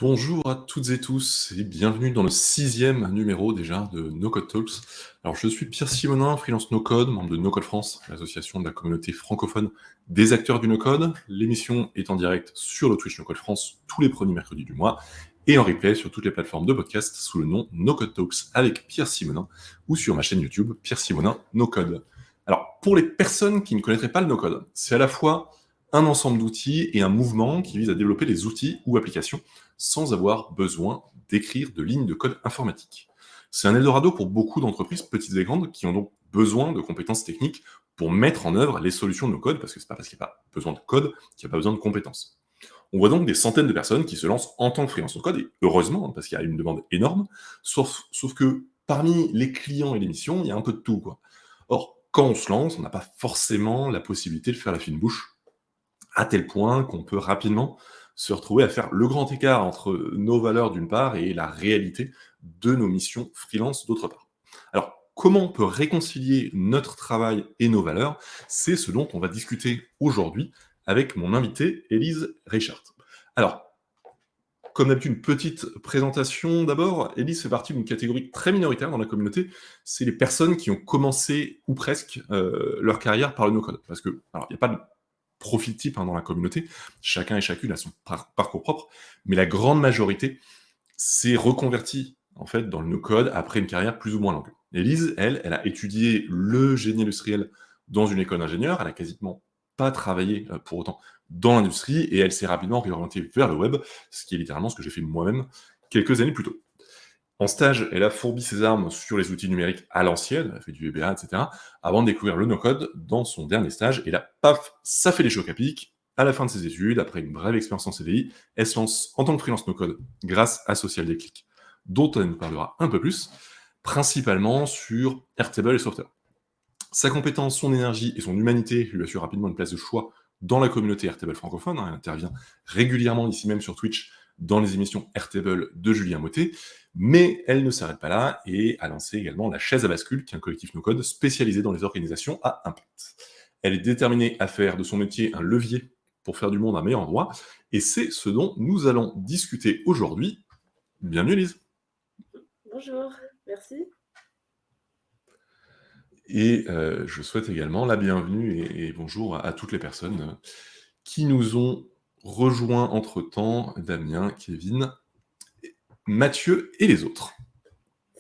Bonjour à toutes et tous et bienvenue dans le sixième numéro déjà de No Code Talks. Alors je suis Pierre Simonin, freelance No Code, membre de No Code France, l'association de la communauté francophone des acteurs du No Code. L'émission est en direct sur le Twitch No Code France tous les premiers mercredis du mois et en replay sur toutes les plateformes de podcast sous le nom No Code Talks avec Pierre Simonin ou sur ma chaîne YouTube Pierre Simonin No Code. Alors pour les personnes qui ne connaîtraient pas le No Code, c'est à la fois un ensemble d'outils et un mouvement qui vise à développer des outils ou applications sans avoir besoin d'écrire de lignes de code informatique. C'est un Eldorado pour beaucoup d'entreprises, petites et grandes, qui ont donc besoin de compétences techniques pour mettre en œuvre les solutions de nos codes, parce que c'est pas parce qu'il n'y a pas besoin de code qu'il n'y a pas besoin de compétences. On voit donc des centaines de personnes qui se lancent en tant que freelance no code, et heureusement, parce qu'il y a une demande énorme, sauf que parmi les clients et les missions, il y a un peu de tout, quoi. Or, quand on se lance, on n'a pas forcément la possibilité de faire la fine bouche, à tel point qu'on peut rapidement se retrouver à faire le grand écart entre nos valeurs d'une part et la réalité de nos missions freelance d'autre part. Alors, comment on peut réconcilier notre travail et nos valeurs? C'est ce dont on va discuter aujourd'hui avec mon invitée, Élise Reichart. Alors, comme d'habitude, une petite présentation d'abord. Élise fait partie d'une catégorie très minoritaire dans la communauté. C'est les personnes qui ont commencé, ou presque, leur carrière par le no-code. Parce que, alors, il n'y a pas de profil type dans la communauté. Chacun et chacune a son parcours propre. Mais la grande majorité s'est reconvertie, en fait, dans le no-code après une carrière plus ou moins longue. Élise, elle a étudié le génie industriel dans une école d'ingénieur. Elle a quasiment pas travaillé pour autant dans l'industrie et elle s'est rapidement réorientée vers le web, ce qui est littéralement ce que j'ai fait moi-même quelques années plus tôt. En stage, elle a fourbi ses armes sur les outils numériques à l'ancienne, elle a fait du VBA, etc., avant de découvrir le no-code dans son dernier stage, et là, paf, ça fait les chocs à pic. À la fin de ses études, après une brève expérience en CDI, elle se lance en tant que freelance no-code grâce à Social Déclic, dont elle nous parlera un peu plus, principalement sur Airtable et Software. Sa compétence, son énergie et son humanité lui assurent rapidement une place de choix dans la communauté Airtable francophone. Elle intervient régulièrement ici même sur Twitch dans les émissions Airtable de Julien Mottet, mais elle ne s'arrête pas là et a lancé également la Chaise à bascule, qui est un collectif no-code spécialisé dans les organisations à impact. Elle est déterminée à faire de son métier un levier pour faire du monde un meilleur endroit, et c'est ce dont nous allons discuter aujourd'hui. Bienvenue Elise. Bonjour, merci. Et je souhaite également la bienvenue et bonjour à toutes les personnes qui nous ont rejoints entre-temps, Damien, Kevin, Mathieu et les autres.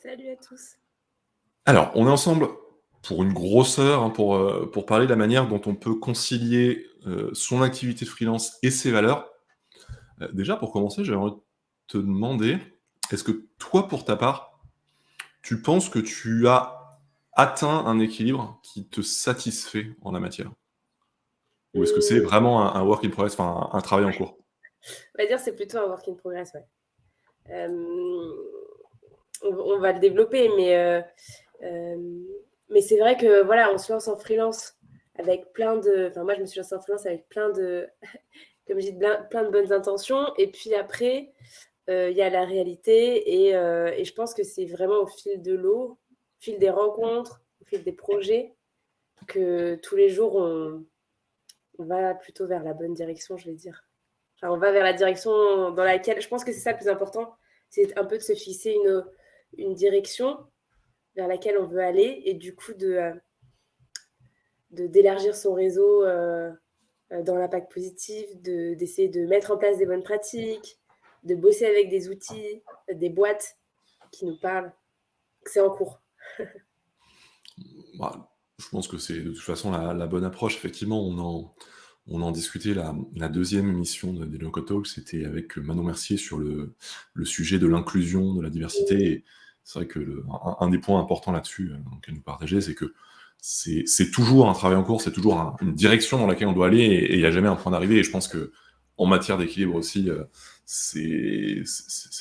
Salut à tous. Alors, on est ensemble pour une grosse heure, pour parler de la manière dont on peut concilier son activité de freelance et ses valeurs. Déjà, pour commencer, j'aimerais te demander, est-ce que toi, pour ta part, tu penses que tu as atteint un équilibre qui te satisfait en la matière? Ou est-ce que c'est vraiment un work in progress, enfin un travail en cours? On va dire c'est plutôt un work in progress, ouais. On va le développer, mais c'est vrai que voilà, on se lance en freelance avec plein de. Enfin, moi, je me suis lancée en freelance avec plein de, comme je dis, plein de bonnes intentions. Et puis après, il y a la réalité, et je pense que c'est vraiment au fil de l'eau, au fil des rencontres, au fil des projets, que tous les jours on va plutôt vers la bonne direction, je vais dire. Enfin, on va vers la direction dans laquelle, je pense que c'est ça le plus important, c'est un peu de se fixer une direction vers laquelle on veut aller, et du coup d'élargir son réseau dans l'impact positif, d'essayer de mettre en place des bonnes pratiques, de bosser avec des outils, des boîtes qui nous parlent. C'est en cours. Bah, je pense que c'est de toute façon la bonne approche. Effectivement, on en discutait la deuxième émission des No Code Talks, c'était avec Manon Mercier sur le sujet de l'inclusion, de la diversité. Et c'est vrai que un des points importants là-dessus qu'elle nous partageait, c'est que c'est toujours un travail en cours, c'est toujours une direction dans laquelle on doit aller, et il n'y a jamais un point d'arrivée. Et je pense que en matière d'équilibre aussi, c'est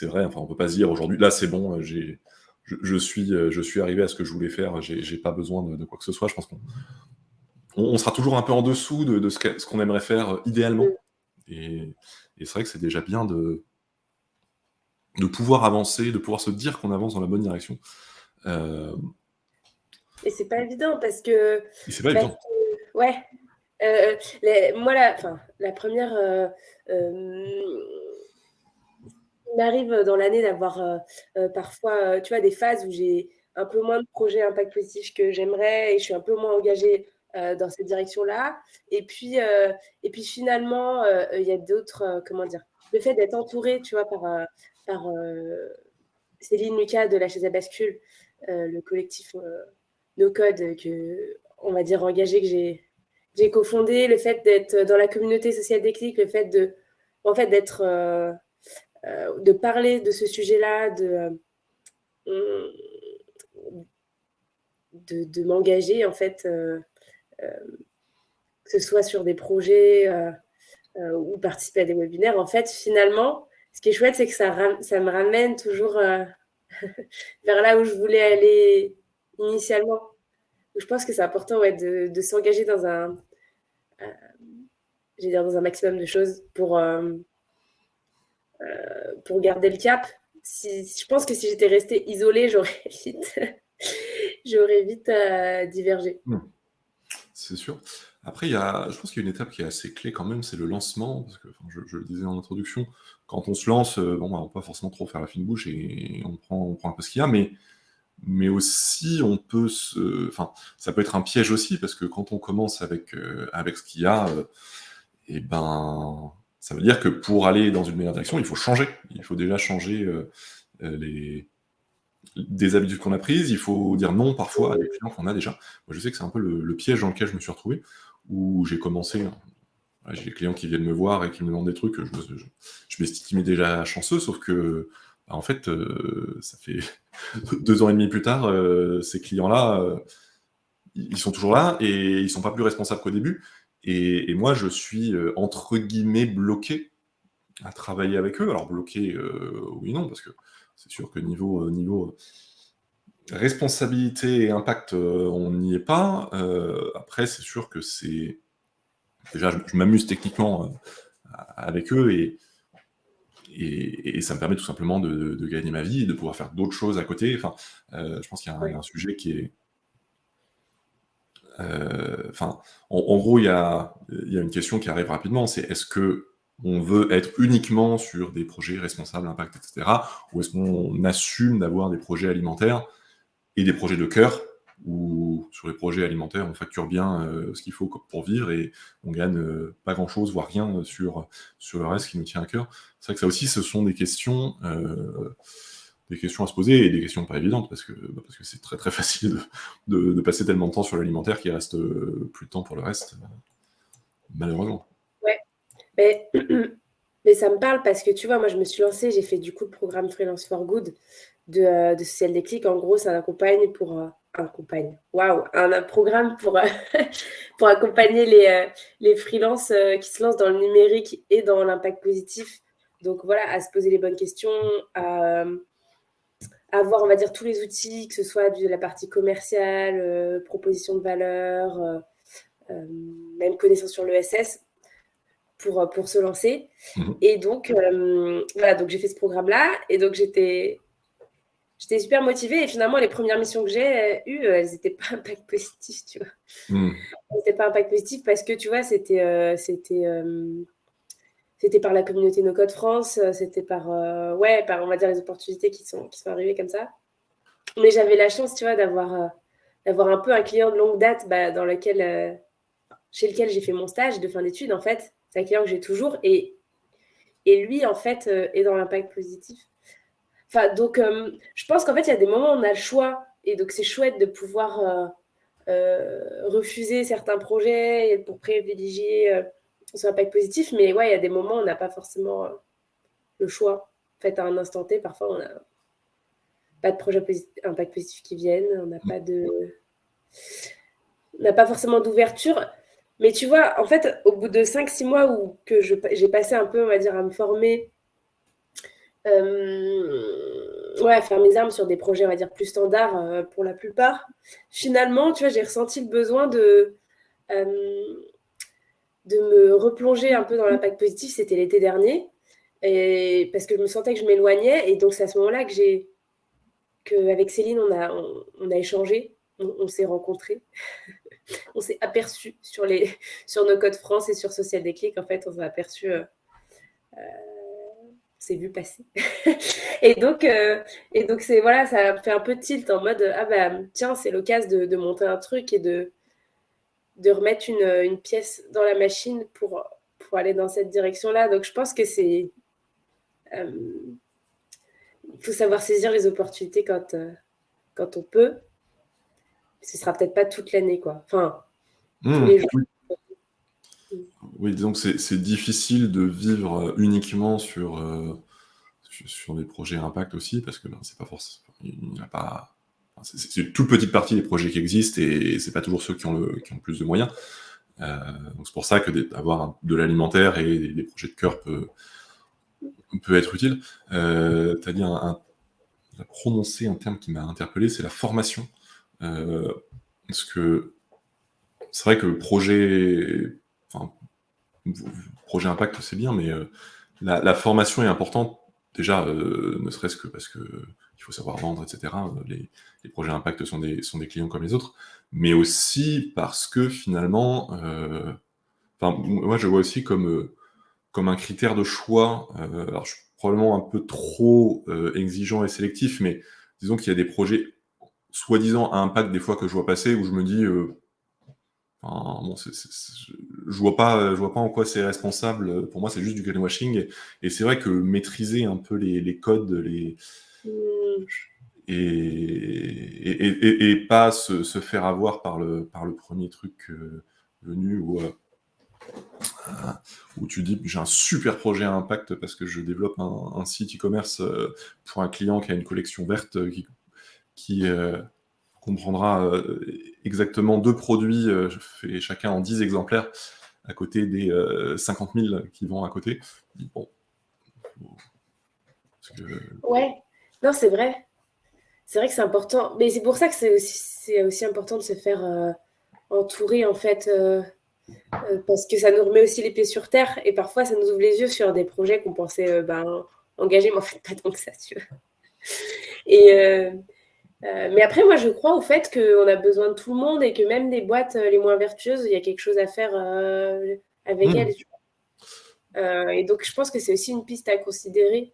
vrai. Enfin, on peut pas se dire aujourd'hui, là c'est bon, je suis arrivé à ce que je voulais faire, j'ai pas besoin de quoi que ce soit. Je pense qu'on sera toujours un peu en dessous de ce qu'on aimerait faire idéalement. Et c'est vrai que c'est déjà bien de pouvoir avancer, de pouvoir se dire qu'on avance dans la bonne direction. Et c'est pas évident parce que. Et c'est pas évident. Ouais. Moi, la première m'arrive dans l'année d'avoir parfois, tu vois, des phases où j'ai un peu moins de projets impact positif que j'aimerais et je suis un peu moins engagée dans cette direction-là. Et puis finalement, il y a d'autres, comment dire, le fait d'être entourée, tu vois, par Céline Lucas de La Chaise à Bascule, le collectif No Code que, on va dire, engagé que j'ai cofondé, le fait d'être dans la communauté sociale Déclic, le fait de, en fait, d'être, de parler de ce sujet-là, de m'engager, en fait, que ce soit sur des projets ou participer à des webinaires. En fait, finalement, ce qui est chouette, c'est que ça me ramène toujours vers là où je voulais aller initialement. Je pense que c'est important, ouais, de s'engager dans dans un maximum de choses pour garder le cap. Je pense que si j'étais restée isolée, j'aurais vite divergé. C'est sûr. Après, je pense qu'il y a une étape qui est assez clé quand même, c'est le lancement, parce que enfin, je le disais en introduction, quand on se lance, bon, bah, on ne peut pas forcément trop faire la fine bouche et on prend un peu ce qu'il y a, mais aussi enfin, ça peut être un piège aussi, parce que quand on commence avec ce qu'il y a, et ben, ça veut dire que pour aller dans une meilleure direction, il faut changer. Il faut déjà changer des habitudes qu'on a prises, il faut dire non parfois à des clients qu'on a déjà. Moi, je sais que c'est un peu le piège dans lequel je me suis retrouvé, où j'ai commencé, j'ai des clients qui viennent me voir et qui me demandent des trucs, je m'estimais déjà chanceux, sauf que, bah, en fait, ça fait 2 ans et demi plus tard, ces clients-là, ils sont toujours là et ils sont pas plus responsables qu'au début. Et moi, je suis, entre guillemets, «bloqué» à travailler avec eux. Alors bloqué, oui, non, parce que c'est sûr que niveau responsabilité et impact, on n'y est pas. Après, c'est sûr que c'est déjà, je m'amuse techniquement, avec eux et ça me permet tout simplement de gagner ma vie et de pouvoir faire d'autres choses à côté. Enfin, je pense qu'il y a Ouais. un sujet qui est, enfin, en gros, il y a une question qui arrive rapidement, c'est est-ce qu'on veut être uniquement sur des projets responsables, impact, et cetera, ou est-ce qu'on assume d'avoir des projets alimentaires et des projets de cœur, où sur les projets alimentaires, on facture bien ce qu'il faut pour vivre et on gagne pas grand-chose, voire rien sur le reste qui nous tient à cœur. C'est vrai que ça aussi, ce sont des questions à se poser et des questions pas évidentes parce que c'est très très facile de passer tellement de temps sur l'alimentaire qu'il reste plus de temps pour le reste, malheureusement. Ouais. Mais, mais ça me parle parce que tu vois, moi je me suis lancée, j'ai fait du coup le programme Freelance for Good de Social Déclic. En gros, c'est waouh, un programme pour accompagner les freelances qui se lancent dans le numérique et dans l'impact positif. Donc voilà, à se poser les bonnes questions, à avoir, on va dire, tous les outils, que ce soit de la partie commerciale, proposition de valeur, même connaissance sur l'ESS pour se lancer. Mhm. Et donc, voilà, donc j'ai fait ce programme-là. Et donc, j'étais super motivée. Et finalement, les premières missions que j'ai eues, elles n'étaient pas impact positif, tu vois. Mhm. Elles n'étaient pas impact positif parce que, tu vois, c'était par la communauté No Code France, c'était ouais, par, on va dire, les opportunités qui sont arrivées comme ça. Mais j'avais la chance, tu vois, d'avoir un peu un client de longue date bah, chez lequel j'ai fait mon stage de fin d'études, en fait. C'est un client que j'ai toujours. Et lui, en fait, est dans l'impact positif. Enfin, donc, je pense qu'en fait, il y a des moments où on a le choix. Et donc, c'est chouette de pouvoir refuser certains projets pour privilégier son impact positif. Mais ouais, il y a des moments où on n'a pas forcément le choix. En fait, à un instant T, parfois, on n'a pas de projet impact positif qui viennent. On n'a pas forcément d'ouverture. Mais tu vois, en fait, au bout de 5-6 mois où j'ai passé un peu, on va dire, à me former, ouais, à faire mes armes sur des projets, on va dire, plus standards pour la plupart, finalement, tu vois, j'ai ressenti le besoin euh, de me replonger un peu dans l'impact positif. C'était l'été dernier. Et parce que je me sentais que je m'éloignais. Et donc, c'est à ce moment-là qu'avec Céline, on a échangé, on s'est rencontrés. On s'est aperçu sur nos codes France et sur Social Déclic. En fait, on s'est aperçu s'est vu passer. et donc, c'est, voilà, ça fait un peu tilt en mode, ah bah tiens, c'est l'occasion de monter un truc et de remettre une pièce dans la machine pour aller dans cette direction-là. Donc, je pense que c'est... il faut savoir saisir les opportunités quand on peut. Ce sera peut-être pas toute l'année, quoi. Enfin, tous les jours. Oui, disons que c'est difficile de vivre uniquement sur des projets à impact aussi, parce que c'est pas forcément... Il n'y a pas... C'est une toute petite partie des projets qui existent, et c'est pas toujours ceux qui ont le plus de moyens. Donc c'est pour ça que d'avoir de l'alimentaire et des projets de cœur peut être utile. Tu as prononcé un terme qui m'a interpellé, c'est la formation. Parce que c'est vrai que projet impact, c'est bien, mais la formation est importante, déjà, ne serait-ce que parce que il faut savoir vendre, etc. Les projets impact sont des clients comme les autres, mais aussi parce que finalement, moi je vois aussi comme un critère de choix, alors je suis probablement un peu trop exigeant et sélectif, mais disons qu'il y a des projets soi-disant à impact des fois que je vois passer, où je me dis, bon, je vois pas en quoi c'est responsable. Pour moi, c'est juste du greenwashing. Et c'est vrai que maîtriser un peu les codes, et pas se faire avoir par le premier truc venu, où tu dis j'ai un super projet à impact parce que je développe un site e-commerce pour un client qui a une collection verte qui comprendra exactement 2 produits faits chacun en 10 exemplaires à côté des 50 000 qui vont à côté. Bon. Ouais, non, c'est vrai. C'est vrai que c'est important. Mais c'est pour ça que c'est aussi important de se faire entourer, en fait, parce que ça nous remet aussi les pieds sur terre. Et parfois, ça nous ouvre les yeux sur des projets qu'on pensait engagés, mais en fait, pas tant que ça, tu vois. Mais après, moi, je crois au fait qu'on a besoin de tout le monde et que même des boîtes les moins vertueuses, il y a quelque chose à faire avec elles. Tu vois. Et donc, je pense que c'est aussi une piste à considérer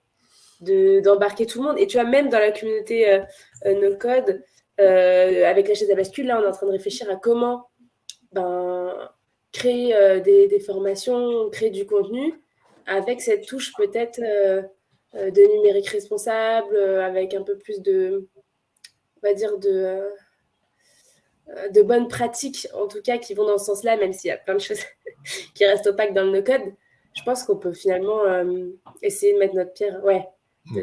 d'embarquer tout le monde. Et tu vois, même dans la communauté no code, avec la chaise à bascule, là, on est en train de réfléchir à comment créer des formations, créer du contenu avec cette touche peut-être de numérique responsable, avec un peu plus on va dire, de bonnes pratiques, en tout cas, qui vont dans ce sens-là, même s'il y a plein de choses qui restent opaques dans le no-code. Je pense qu'on peut finalement essayer de mettre notre pierre,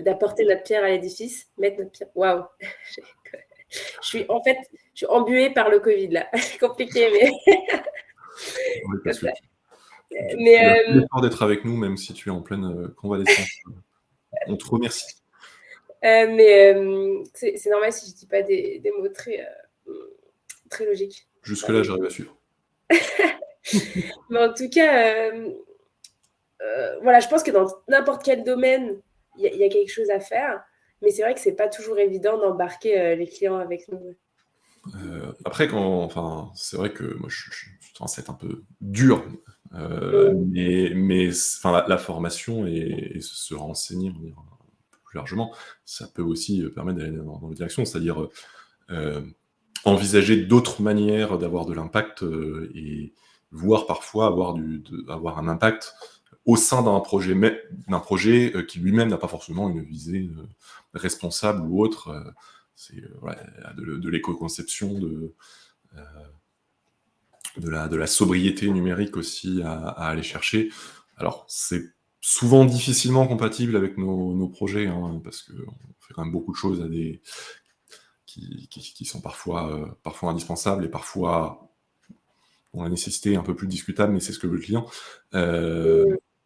d'apporter notre pierre à l'édifice, mettre notre pierre. Waouh. Je suis embuée par le Covid, là. C'est compliqué, mais... Oui, parce que mais tu as fait l'effort d'être avec nous, même si tu es en pleine convalescence. On te remercie. Mais c'est normal si je ne dis pas des mots très logiques. Jusque-là, j'arrive à suivre. Mais en tout cas, voilà, je pense que dans n'importe quel domaine, il y a quelque chose à faire. Mais c'est vrai que ce n'est pas toujours évident d'embarquer les clients avec nous. Après, c'est vrai que moi, je tendance à être un peu dur, mais la formation et se renseigner, on va dire, plus largement, ça peut aussi permettre d'aller dans la direction, c'est-à-dire envisager d'autres manières d'avoir de l'impact et voire parfois avoir un impact au sein d'un projet qui lui-même n'a pas forcément une visée responsable ou autre. C'est de l'éco-conception, de la sobriété numérique aussi à aller chercher. Alors, c'est souvent difficilement compatible avec nos projets, parce qu'on fait quand même beaucoup de choses qui sont parfois indispensables et parfois dont la nécessité est un peu plus discutable, mais c'est ce que veut le client.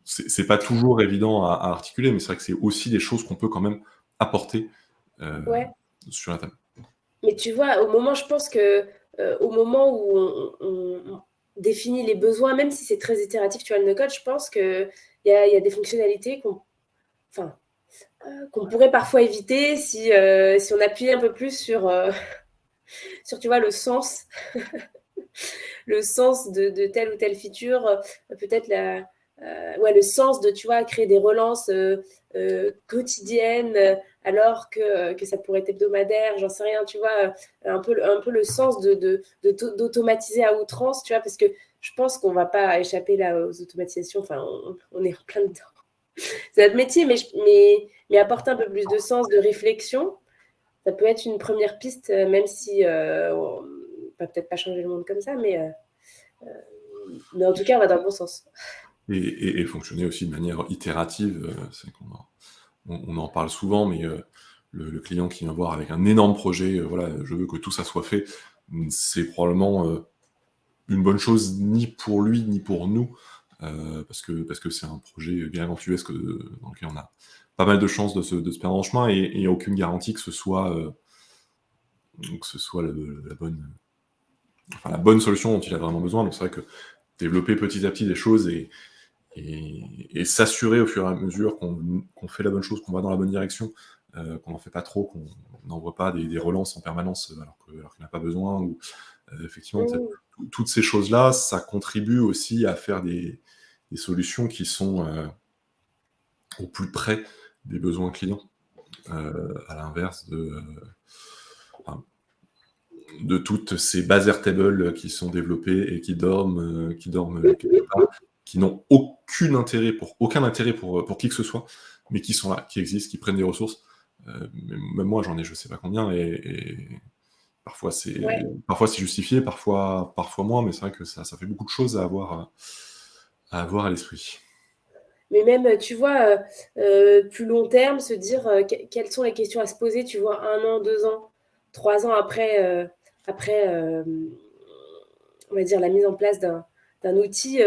C'est pas toujours évident à articuler, mais c'est vrai que c'est aussi des choses qu'on peut quand même apporter sur la table. Mais tu vois, je pense que au moment où on définit les besoins, même si c'est très itératif, tu vois, le no-code, je pense qu'il y a des fonctionnalités qu'on pourrait parfois éviter si on appuyait un peu plus sur tu vois, le sens le sens de telle ou telle feature, peut-être le sens de, tu vois, créer des relances quotidienne, alors que ça pourrait être hebdomadaire, j'en sais rien, tu vois, un peu le sens d'automatiser à outrance, tu vois, parce que je pense qu'on va pas échapper là aux automatisations, enfin, on est en plein dedans. C'est notre métier, mais apporter un peu plus de sens, de réflexion, ça peut être une première piste, même si on va peut-être pas changer le monde comme ça, mais en tout cas, on va dans le bon sens. Et fonctionner aussi de manière itérative. C'est qu'on on en parle souvent, mais le client qui vient voir avec un énorme projet, voilà, je veux que tout ça soit fait, c'est probablement une bonne chose ni pour lui ni pour nous, parce que c'est un projet gargantuesque dans lequel on a pas mal de chances de se perdre en chemin, et il n'y a aucune garantie que ce soit la bonne solution dont il a vraiment besoin. Donc c'est vrai que développer petit à petit des choses et s'assurer au fur et à mesure qu'on fait la bonne chose, qu'on va dans la bonne direction, qu'on n'en fait pas trop, qu'on n'envoie pas des relances en permanence alors qu'il n'y en a pas besoin. Ou, effectivement, toutes ces choses-là, ça contribue aussi à faire des solutions qui sont au plus près des besoins clients, à l'inverse de toutes ces bases Airtable qui sont développées et qui dorment quelque part, qui n'ont aucun intérêt pour qui que ce soit, mais qui sont là, qui existent, qui prennent des ressources. Même moi, j'en ai je sais pas combien, et parfois c'est justifié, parfois moins, mais c'est vrai que ça fait beaucoup de choses à avoir à l'esprit. Mais même, tu vois, plus long terme, se dire quelles sont les questions à se poser, tu vois, 1 an, 2 ans, 3 ans après, on va dire, la mise en place d'un outil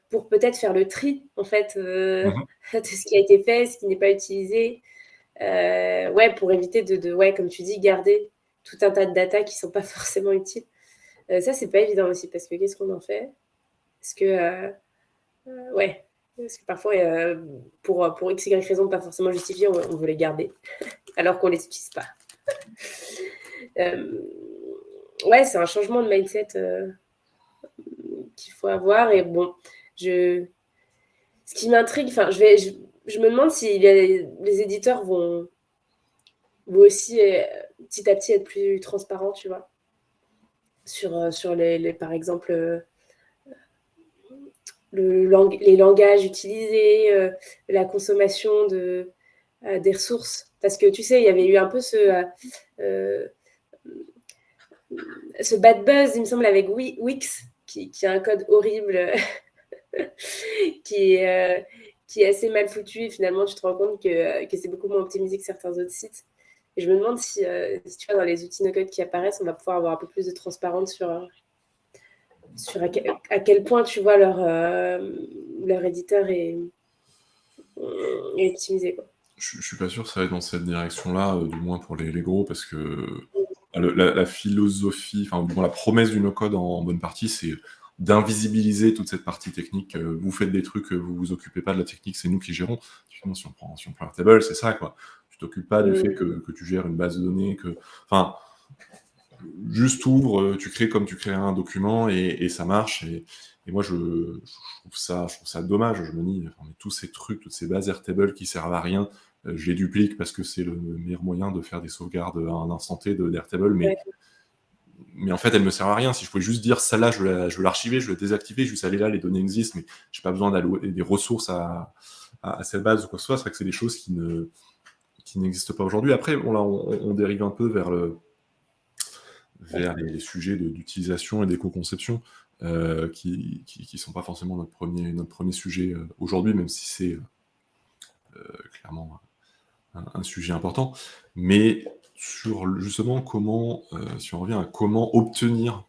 pour peut-être faire le tri, en fait, Mmh. de ce qui a été fait, ce qui n'est pas utilisé. Ouais, pour éviter ouais, comme tu dis, garder tout un tas de data qui ne sont pas forcément utiles. Ça, c'est pas évident aussi, parce que qu'est-ce qu'on en fait? Parce que, ouais, parce que parfois, pour X, Y raison pas forcément justifiée, on veut les garder, alors qu'on les utilise pas. Ouais, c'est un changement de mindset qu'il faut avoir. Et bon, ce qui m'intrigue, enfin, je me demande si les éditeurs vont aussi petit à petit être plus transparents, tu vois, sur par exemple, les langages utilisés, la consommation des ressources. Parce que tu sais, il y avait eu un peu ce bad buzz, il me semble, avec Wix, qui a un code horrible, qui est assez mal foutu. Et finalement, tu te rends compte que c'est beaucoup moins optimisé que certains autres sites. Et je me demande si tu vois, dans les outils no-code qui apparaissent, on va pouvoir avoir un peu plus de transparence sur à quel point, tu vois, leur éditeur est optimisé, quoi. Je suis pas sûr que ça va être dans cette direction-là, du moins pour les gros, parce que la philosophie, enfin, du moins la promesse du no-code en bonne partie, c'est d'invisibiliser toute cette partie technique. Vous faites des trucs, vous vous occupez pas de la technique, c'est nous qui gérons. Typiquement, si on prend Airtable, c'est ça, quoi. Tu t'occupes pas du fait que tu gères une base de données, enfin, juste ouvre, tu crées comme tu crées un document, et ça marche. Et moi, je trouve ça dommage. Je me dis, enfin, mais tous ces trucs, toutes ces bases Airtable qui servent à rien, je les duplique parce que c'est le meilleur moyen de faire des sauvegardes à un instant T d'Airtable, Ouais. mais en fait, elles me servent à rien. Si je pouvais juste dire celle-là, je veux l'archiver, je veux la désactiver, juste aller là, les données existent, mais j'ai pas besoin d'allouer des ressources à cette base ou quoi que ce soit. C'est vrai que c'est des choses qui n'existent pas aujourd'hui. Après, on dérive un peu vers les sujets d'utilisation et d'éco-conception, qui sont pas forcément notre premier sujet aujourd'hui, même si c'est clairement un sujet important. Mais sur justement comment, si on revient à comment obtenir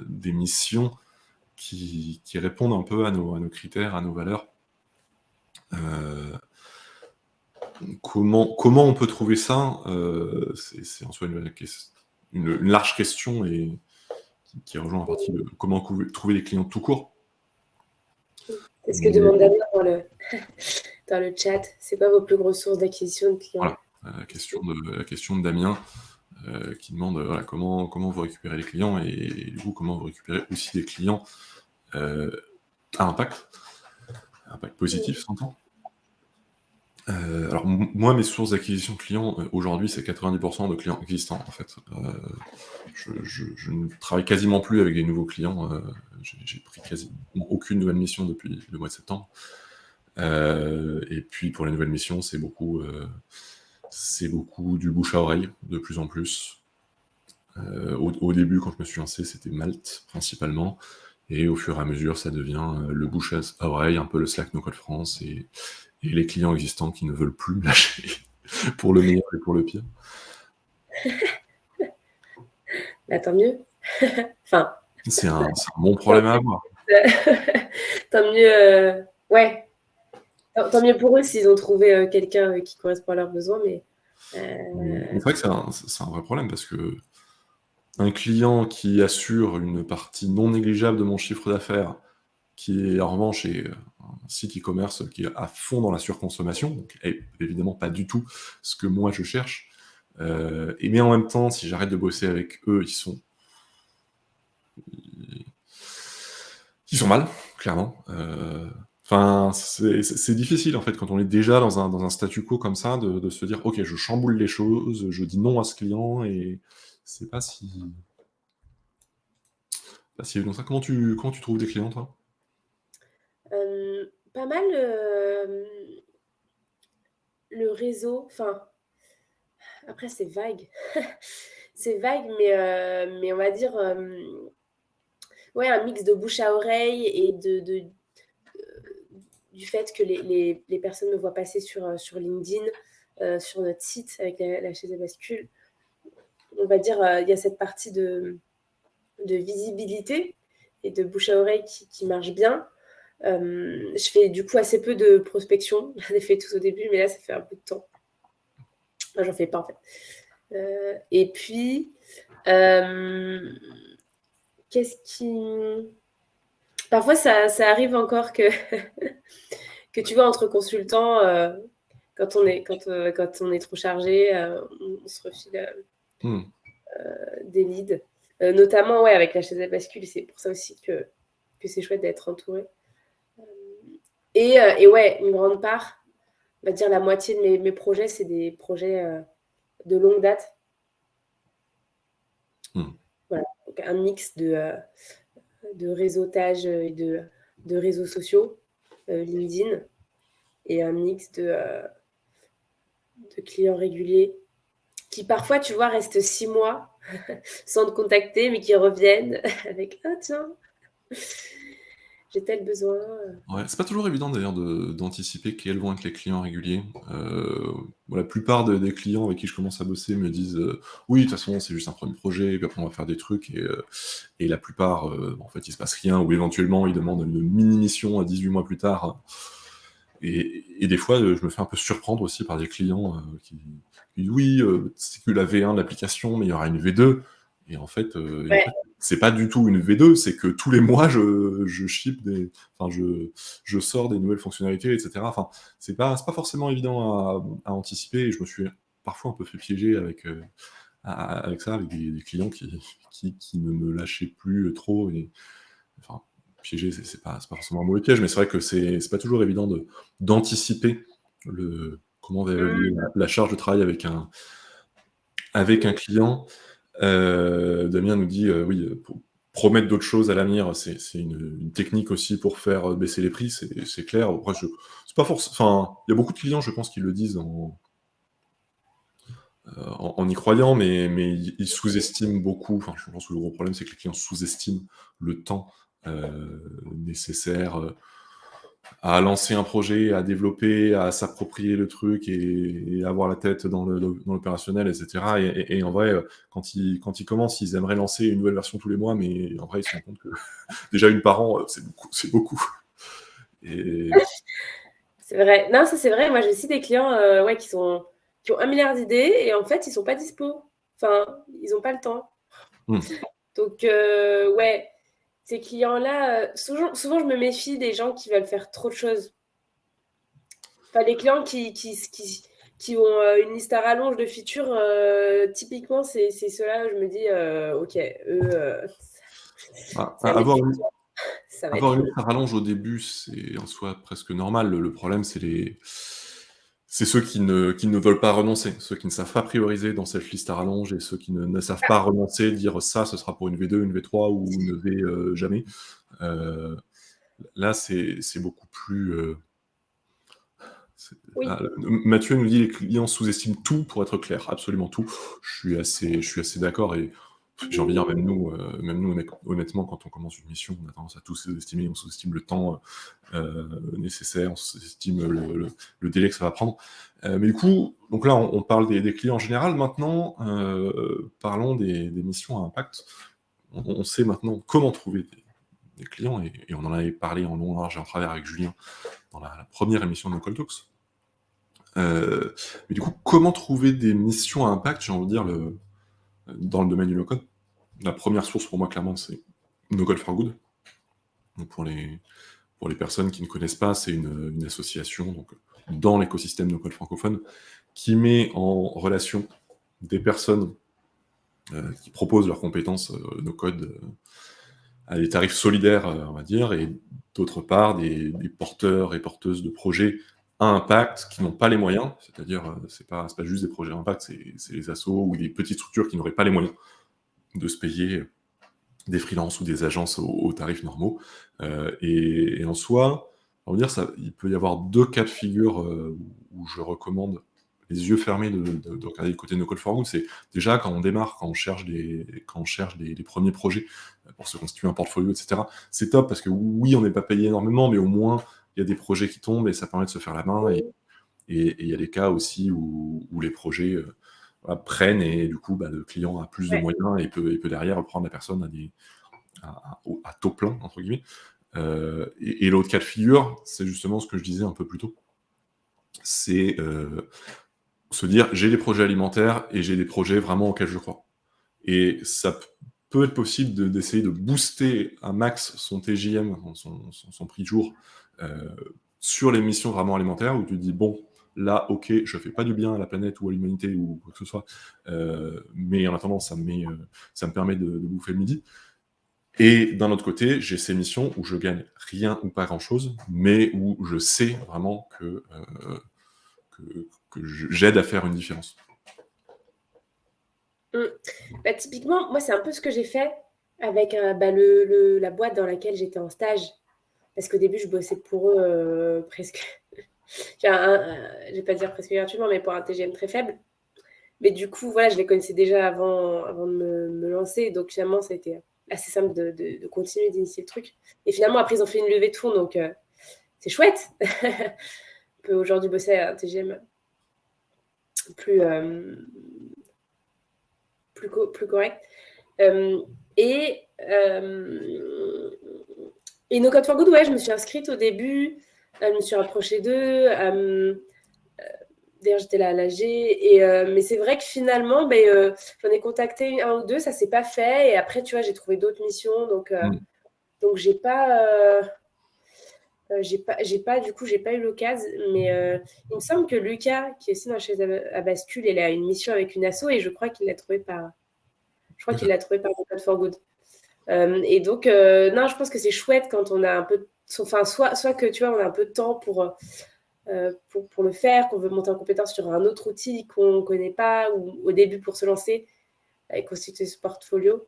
des missions qui répondent un peu à nos critères, à nos valeurs, comment on peut trouver ça, c'est en soi une large question, et qui rejoint en partie comment trouver des clients tout court. C'est ce que demande Damien dans le chat. C'est quoi vos plus grosses sources d'acquisition de clients? Voilà, la question de Damien, qui demande voilà, comment vous récupérez les clients, et du coup, comment vous récupérez aussi des clients à impact positif, s'entend. Alors moi, mes sources d'acquisition clients, aujourd'hui, c'est 90% de clients existants, en fait. Je ne travaille quasiment plus avec des nouveaux clients, j'ai pris quasiment aucune nouvelle mission depuis le mois de septembre. Et puis pour les nouvelles missions, c'est beaucoup du bouche à oreille, de plus en plus. Au début, quand je me suis lancé, c'était Malte, principalement, et au fur et à mesure, ça devient, le bouche à oreille, un peu le Slack No Code France et les clients existants qui ne veulent plus me lâcher, pour le meilleur et pour le pire. Bah, tant mieux. Enfin, C'est un bon problème à avoir. tant mieux, ouais. Tant mieux pour eux s'ils ont trouvé quelqu'un qui correspond à leurs besoins, mais C'est vrai que c'est un vrai problème parce que un client qui assure une partie non négligeable de mon chiffre d'affaires, qui est en revanche est un site e-commerce qui est à fond dans la surconsommation, donc évidemment pas du tout ce que moi je cherche. Et mais en même temps, si j'arrête de bosser avec eux, ils sont mal, clairement. Enfin, c'est difficile en fait quand on est déjà dans un statu quo comme ça de se dire ok, je chamboule les choses, je dis non à ce client et c'est pas si évident que ça. Comment tu trouves des clients, toi? pas mal le réseau. Enfin, après c'est vague. C'est vague, mais on va dire ouais, un mix de bouche à oreille et du fait que les personnes me voient passer sur LinkedIn, sur notre site avec la chaise à bascule. On va dire, il y a cette partie de visibilité et de bouche à oreille qui marche bien. Je fais du coup assez peu de prospection. J'en ai fait tout au début, mais là, ça fait un peu de temps. Enfin, j'en fais pas en fait. Et puis, qu'est-ce qui. Parfois, ça arrive encore que, que tu vois, entre consultants, quand on est trop chargé, on se refile des leads. Notamment, ouais, avec la chaise à bascule, c'est pour ça aussi que c'est chouette d'être entouré. Et ouais, une grande part, on va dire la moitié de mes projets, c'est des projets de longue date. Voilà, donc un mix de réseautage et de réseaux sociaux, LinkedIn, et un mix de clients réguliers qui parfois, tu vois, restent 6 mois sans te contacter, mais qui reviennent avec « Ah tiens, j'ai tel besoin. » Ouais, c'est pas toujours évident d'ailleurs d'anticiper quels vont être les clients réguliers. La plupart des clients avec qui je commence à bosser me disent oui, de toute façon, c'est juste un premier projet, et puis après on va faire des trucs, et la plupart, en fait, il se passe rien, ou éventuellement ils demandent une mini-mission à 18 mois plus tard. Et des fois, je me fais un peu surprendre aussi par des clients qui disent oui, c'est que la V1 de l'application, mais il y aura une V2. Et en fait, Ouais. C'est pas du tout une V2, c'est que tous les mois, je ship enfin, je sors des nouvelles fonctionnalités, etc. Enfin, c'est pas forcément évident à anticiper, et je me suis parfois un peu fait piéger avec ça, avec des clients qui ne me lâchaient plus trop, et enfin, piéger, c'est pas forcément un mauvais piège, mais c'est vrai que c'est pas toujours évident d'anticiper comment va évoluer la charge de travail avec un client. Damien nous dit oui, pour promettre d'autres choses à l'avenir, c'est une technique aussi pour faire baisser les prix, c'est clair. Après, c'est pas enfin, il y a beaucoup de clients, je pense, qui le disent en y croyant, mais ils sous-estiment beaucoup. Enfin, je pense que le gros problème, c'est que les clients sous-estiment le temps nécessaire à lancer un projet, à développer, à s'approprier le truc et avoir la tête dans l'opérationnel, etc. Et en vrai, quand ils commencent, ils aimeraient lancer une nouvelle version tous les mois, mais en vrai, ils se rendent compte que déjà une par an, c'est beaucoup. Et... C'est vrai. Non, ça c'est vrai. Moi, j'ai aussi des clients ouais, qui ont 1 milliard d'idées et en fait, ils sont pas dispo. Enfin, ils n'ont pas le temps. Donc, ouais, ces clients-là, souvent, je me méfie des gens qui veulent faire trop de choses. Enfin, les clients qui ont une liste à rallonge de features, typiquement, c'est ceux-là où je me dis, ok, eux, ça va être avoir chaud. une, Ça va être avoir une chaud. liste à rallonge au début, c'est en soi presque normal. Le problème, c'est c'est ceux qui ne veulent pas renoncer, ceux qui ne savent pas prioriser dans cette liste à rallonge et ceux qui ne savent pas renoncer, dire ça, ce sera pour une V2, une V3 ou une V jamais. Là, c'est beaucoup plus. Oui. Mathieu nous dit les clients sous-estiment tout pour être clair, absolument tout. Je suis assez d'accord et j'ai envie de dire, même nous, honnêtement, quand on commence une mission, on a tendance à tout sous-estimer, on sous-estime le temps nécessaire, on sous-estime le délai que ça va prendre. Mais du coup, donc là, on parle des clients en général. Maintenant, parlons des missions à impact. On sait maintenant comment trouver des clients et on en avait parlé en long, large et en travers avec Julien dans la première émission de No Call Talks. Mais du coup, comment trouver des missions à impact, j'ai envie de dire, dans le domaine du no-code? La première source pour moi, clairement, c'est No Code for Good. Donc pour les personnes qui ne connaissent pas, c'est une association donc, dans l'écosystème no-code francophone qui met en relation des personnes qui proposent leurs compétences no-code à des tarifs solidaires, on va dire, et d'autre part, des porteurs et porteuses de projets à impact qui n'ont pas les moyens, c'est-à-dire, c'est pas juste des projets à impact, c'est les assos ou des petites structures qui n'auraient pas les moyens de se payer des freelances ou des agences aux tarifs normaux. Et en soi, on va dire, il peut y avoir deux cas de figure où je recommande les yeux fermés de regarder le côté No Code for Good. C'est déjà quand on démarre, quand on cherche les premiers projets pour se constituer un portfolio, etc. C'est top parce que oui, on n'est pas payé énormément, mais au moins, il y a des projets qui tombent et ça permet de se faire la main. Et il y a des cas aussi où les projets voilà, prennent et du coup, le client a plus de Ouais. moyens et peut derrière reprendre la personne à taux plein, entre guillemets. Et l'autre cas de figure, c'est justement ce que je disais un peu plus tôt. C'est se dire, j'ai des projets alimentaires et j'ai des projets vraiment auxquels je crois. Et ça peut être possible d'essayer de booster un max son TJM, son prix de jour, sur les missions vraiment alimentaires, où tu te dis, bon, là, ok, je fais pas du bien à la planète ou à l'humanité ou quoi que ce soit, mais en attendant, ça me permet de bouffer le midi. Et d'un autre côté, j'ai ces missions où je gagne rien ou pas grand-chose, mais où je sais vraiment que j'aide à faire une différence. Typiquement, moi, c'est un peu ce que j'ai fait avec la boîte dans laquelle j'étais en stage. Parce qu'au début, je bossais pour eux presque. Je vais pas dire presque gratuitement, mais pour un TGM très faible. Mais du coup, voilà, je les connaissais déjà avant de me lancer. Donc finalement, ça a été assez simple de continuer d'initier le truc. Et finalement, après, ils ont fait une levée de fonds. Donc c'est chouette. On peut aujourd'hui bosser à un TGM plus, plus correct. Et No Code for Good, ouais, je me suis inscrite au début. Je me suis rapprochée d'eux. D'ailleurs, j'étais là à l'AG. Mais c'est vrai que finalement, j'en ai contacté un ou deux, ça s'est pas fait. Et après, tu vois, j'ai trouvé d'autres missions. Donc j'ai pas, du coup, j'ai pas eu l'occasion. Mais il me semble que Lucas, qui est aussi dans la chaise à bascule, il a une mission avec une asso et je crois qu'il l'a trouvé par No Code for Good. Et donc, non, je pense que c'est chouette quand on a un peu, enfin, soit que tu vois, on a un peu de temps pour le faire, qu'on veut monter en compétence sur un autre outil qu'on ne connaît pas, ou au début pour se lancer et constituer ce portfolio.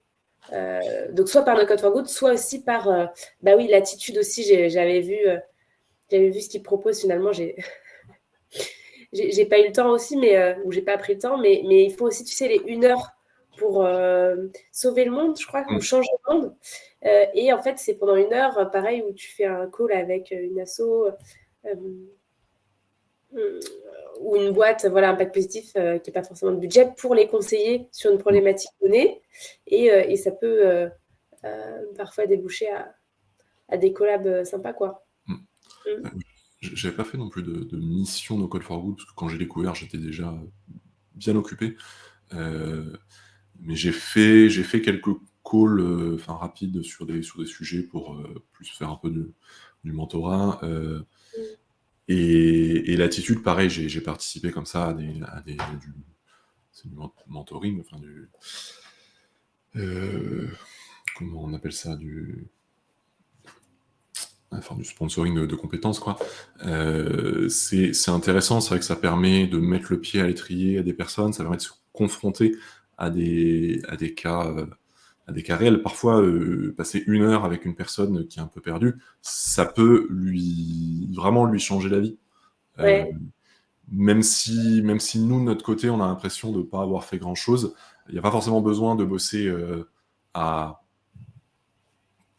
Donc, soit par No Code for Good, soit aussi par, oui, l'attitude aussi, j'avais vu ce qu'ils proposent finalement. J'ai pas eu le temps aussi, ou j'ai pas pris le temps, mais il faut aussi, tu sais, les 1 heure pour sauver le monde, je crois, ou changer le monde. Et en fait, c'est pendant 1 heure, pareil, où tu fais un call avec une asso ou une boîte, voilà, impact positif, qui n'a pas forcément de budget, pour les conseiller sur une problématique donnée. Et ça peut parfois déboucher à des collabs sympas, quoi. J'avais pas fait non plus de mission No Code for Good, parce que quand j'ai découvert, j'étais déjà bien occupé. Mais j'ai fait quelques calls rapides sur des sujets pour plus faire un peu du mentorat. Et l'attitude, pareil, j'ai participé comme ça c'est du mentoring, comment on appelle ça, enfin du sponsoring de compétences, quoi. C'est intéressant, c'est vrai que ça permet de mettre le pied à l'étrier à des personnes, ça permet de se confronter à des cas réels. Parfois, passer 1 heure avec une personne qui est un peu perdue, ça peut vraiment lui changer la vie. Ouais, Même si nous, de notre côté, on a l'impression de ne pas avoir fait grand-chose, il n'y a pas forcément besoin de bosser à,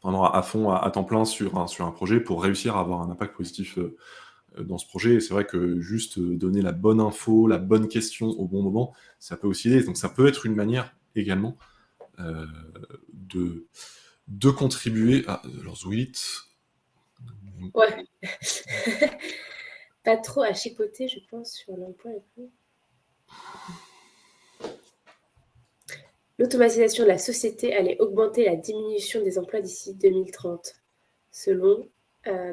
vraiment à fond, à temps plein sur un projet pour réussir à avoir un impact positif dans ce projet. Et c'est vrai que juste donner la bonne info, la bonne question au bon moment, ça peut aussi aider. Donc ça peut être une manière également euh, de, de contribuer à... Alors Zwillit, ouais. Pas trop à chipoter, je pense, sur l'emploi et tout. L'automatisation de la société allait augmenter la diminution des emplois d'ici 2030, selon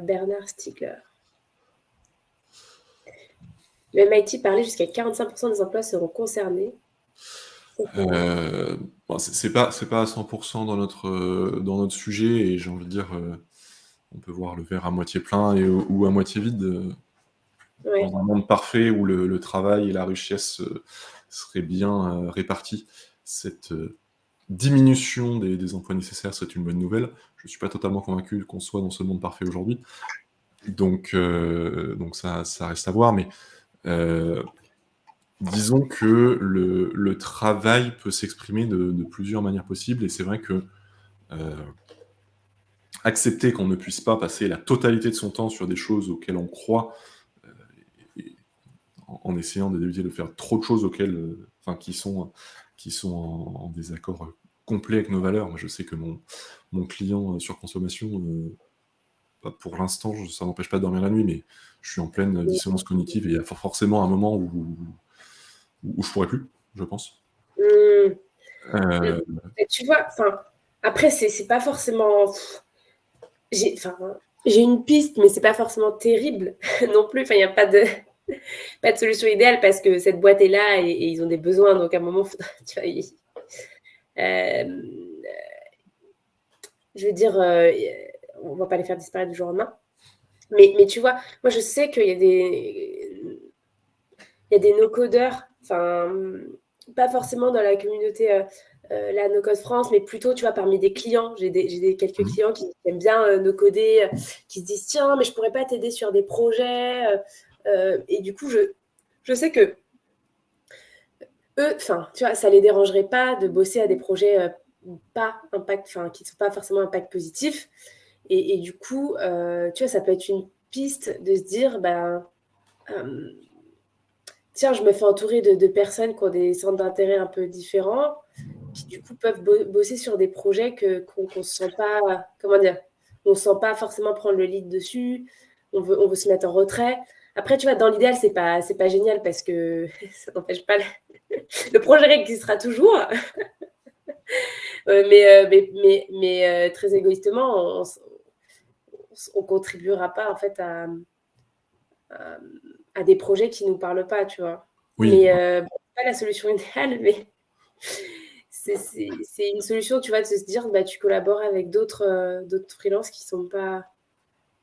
Bernard Stiegler. Le MIT parlait jusqu'à 45% des emplois seront concernés cette année. bon, c'est pas à 100% dans notre sujet, et j'ai envie de dire, on peut voir le verre à moitié plein ou à moitié vide. Ouais, Dans un monde parfait où le travail et la richesse seraient bien répartis, cette diminution des emplois nécessaires serait une bonne nouvelle. Je ne suis pas totalement convaincu qu'on soit dans ce monde parfait aujourd'hui. Donc ça reste à voir, mais euh, disons que le travail peut s'exprimer de plusieurs manières possibles, et c'est vrai que euh, accepter qu'on ne puisse pas passer la totalité de son temps sur des choses auxquelles on croit, et en essayant d'éviter de faire trop de choses enfin, qui sont en désaccord complet avec nos valeurs. Moi, je sais que mon client sur consommation, pour l'instant, ça m'empêche pas de dormir la nuit, mais je suis en pleine dissonance cognitive, et il y a forcément un moment où je pourrais plus, je pense. mmh. Euh, Et tu vois, enfin, après, c'est pas forcément. Enfin, j'ai une piste, mais c'est pas forcément terrible non plus. Enfin, il n'y a pas de solution idéale parce que cette boîte est là et ils ont des besoins. Donc, à un moment, tu vois, je veux dire, on va pas les faire disparaître du jour au lendemain. Mais tu vois, moi, je sais qu'il y a des no-codeurs, enfin, pas forcément dans la communauté la No Code France, mais plutôt, tu vois, parmi des clients. Quelques clients qui aiment bien no-coder, qui se disent, tiens, mais je pourrais pas t'aider sur des projets. Et du coup, je sais que eux, enfin, tu vois, ça les dérangerait pas de bosser à des projets pas impact, enfin, qui ne sont pas forcément impact positif. Et du coup, tu vois, ça peut être une piste de se dire, ben, euh, tiens, je me fais entourer de personnes qui ont des centres d'intérêt un peu différents, qui du coup peuvent bosser sur des projets qu'on se sent pas, comment dire, on se sent pas forcément prendre le lead dessus, on veut se mettre en retrait. Après, tu vois, dans l'idéal, c'est pas génial parce que ça n'empêche pas le projet existera toujours. Mais très égoïstement, on contribuera pas en fait à, à des projets qui nous parlent pas, tu vois. oui, Mais bon, c'est pas la solution idéale, mais c'est une solution, tu vois, de se dire, bah, tu collabores avec d'autres freelances qui sont pas,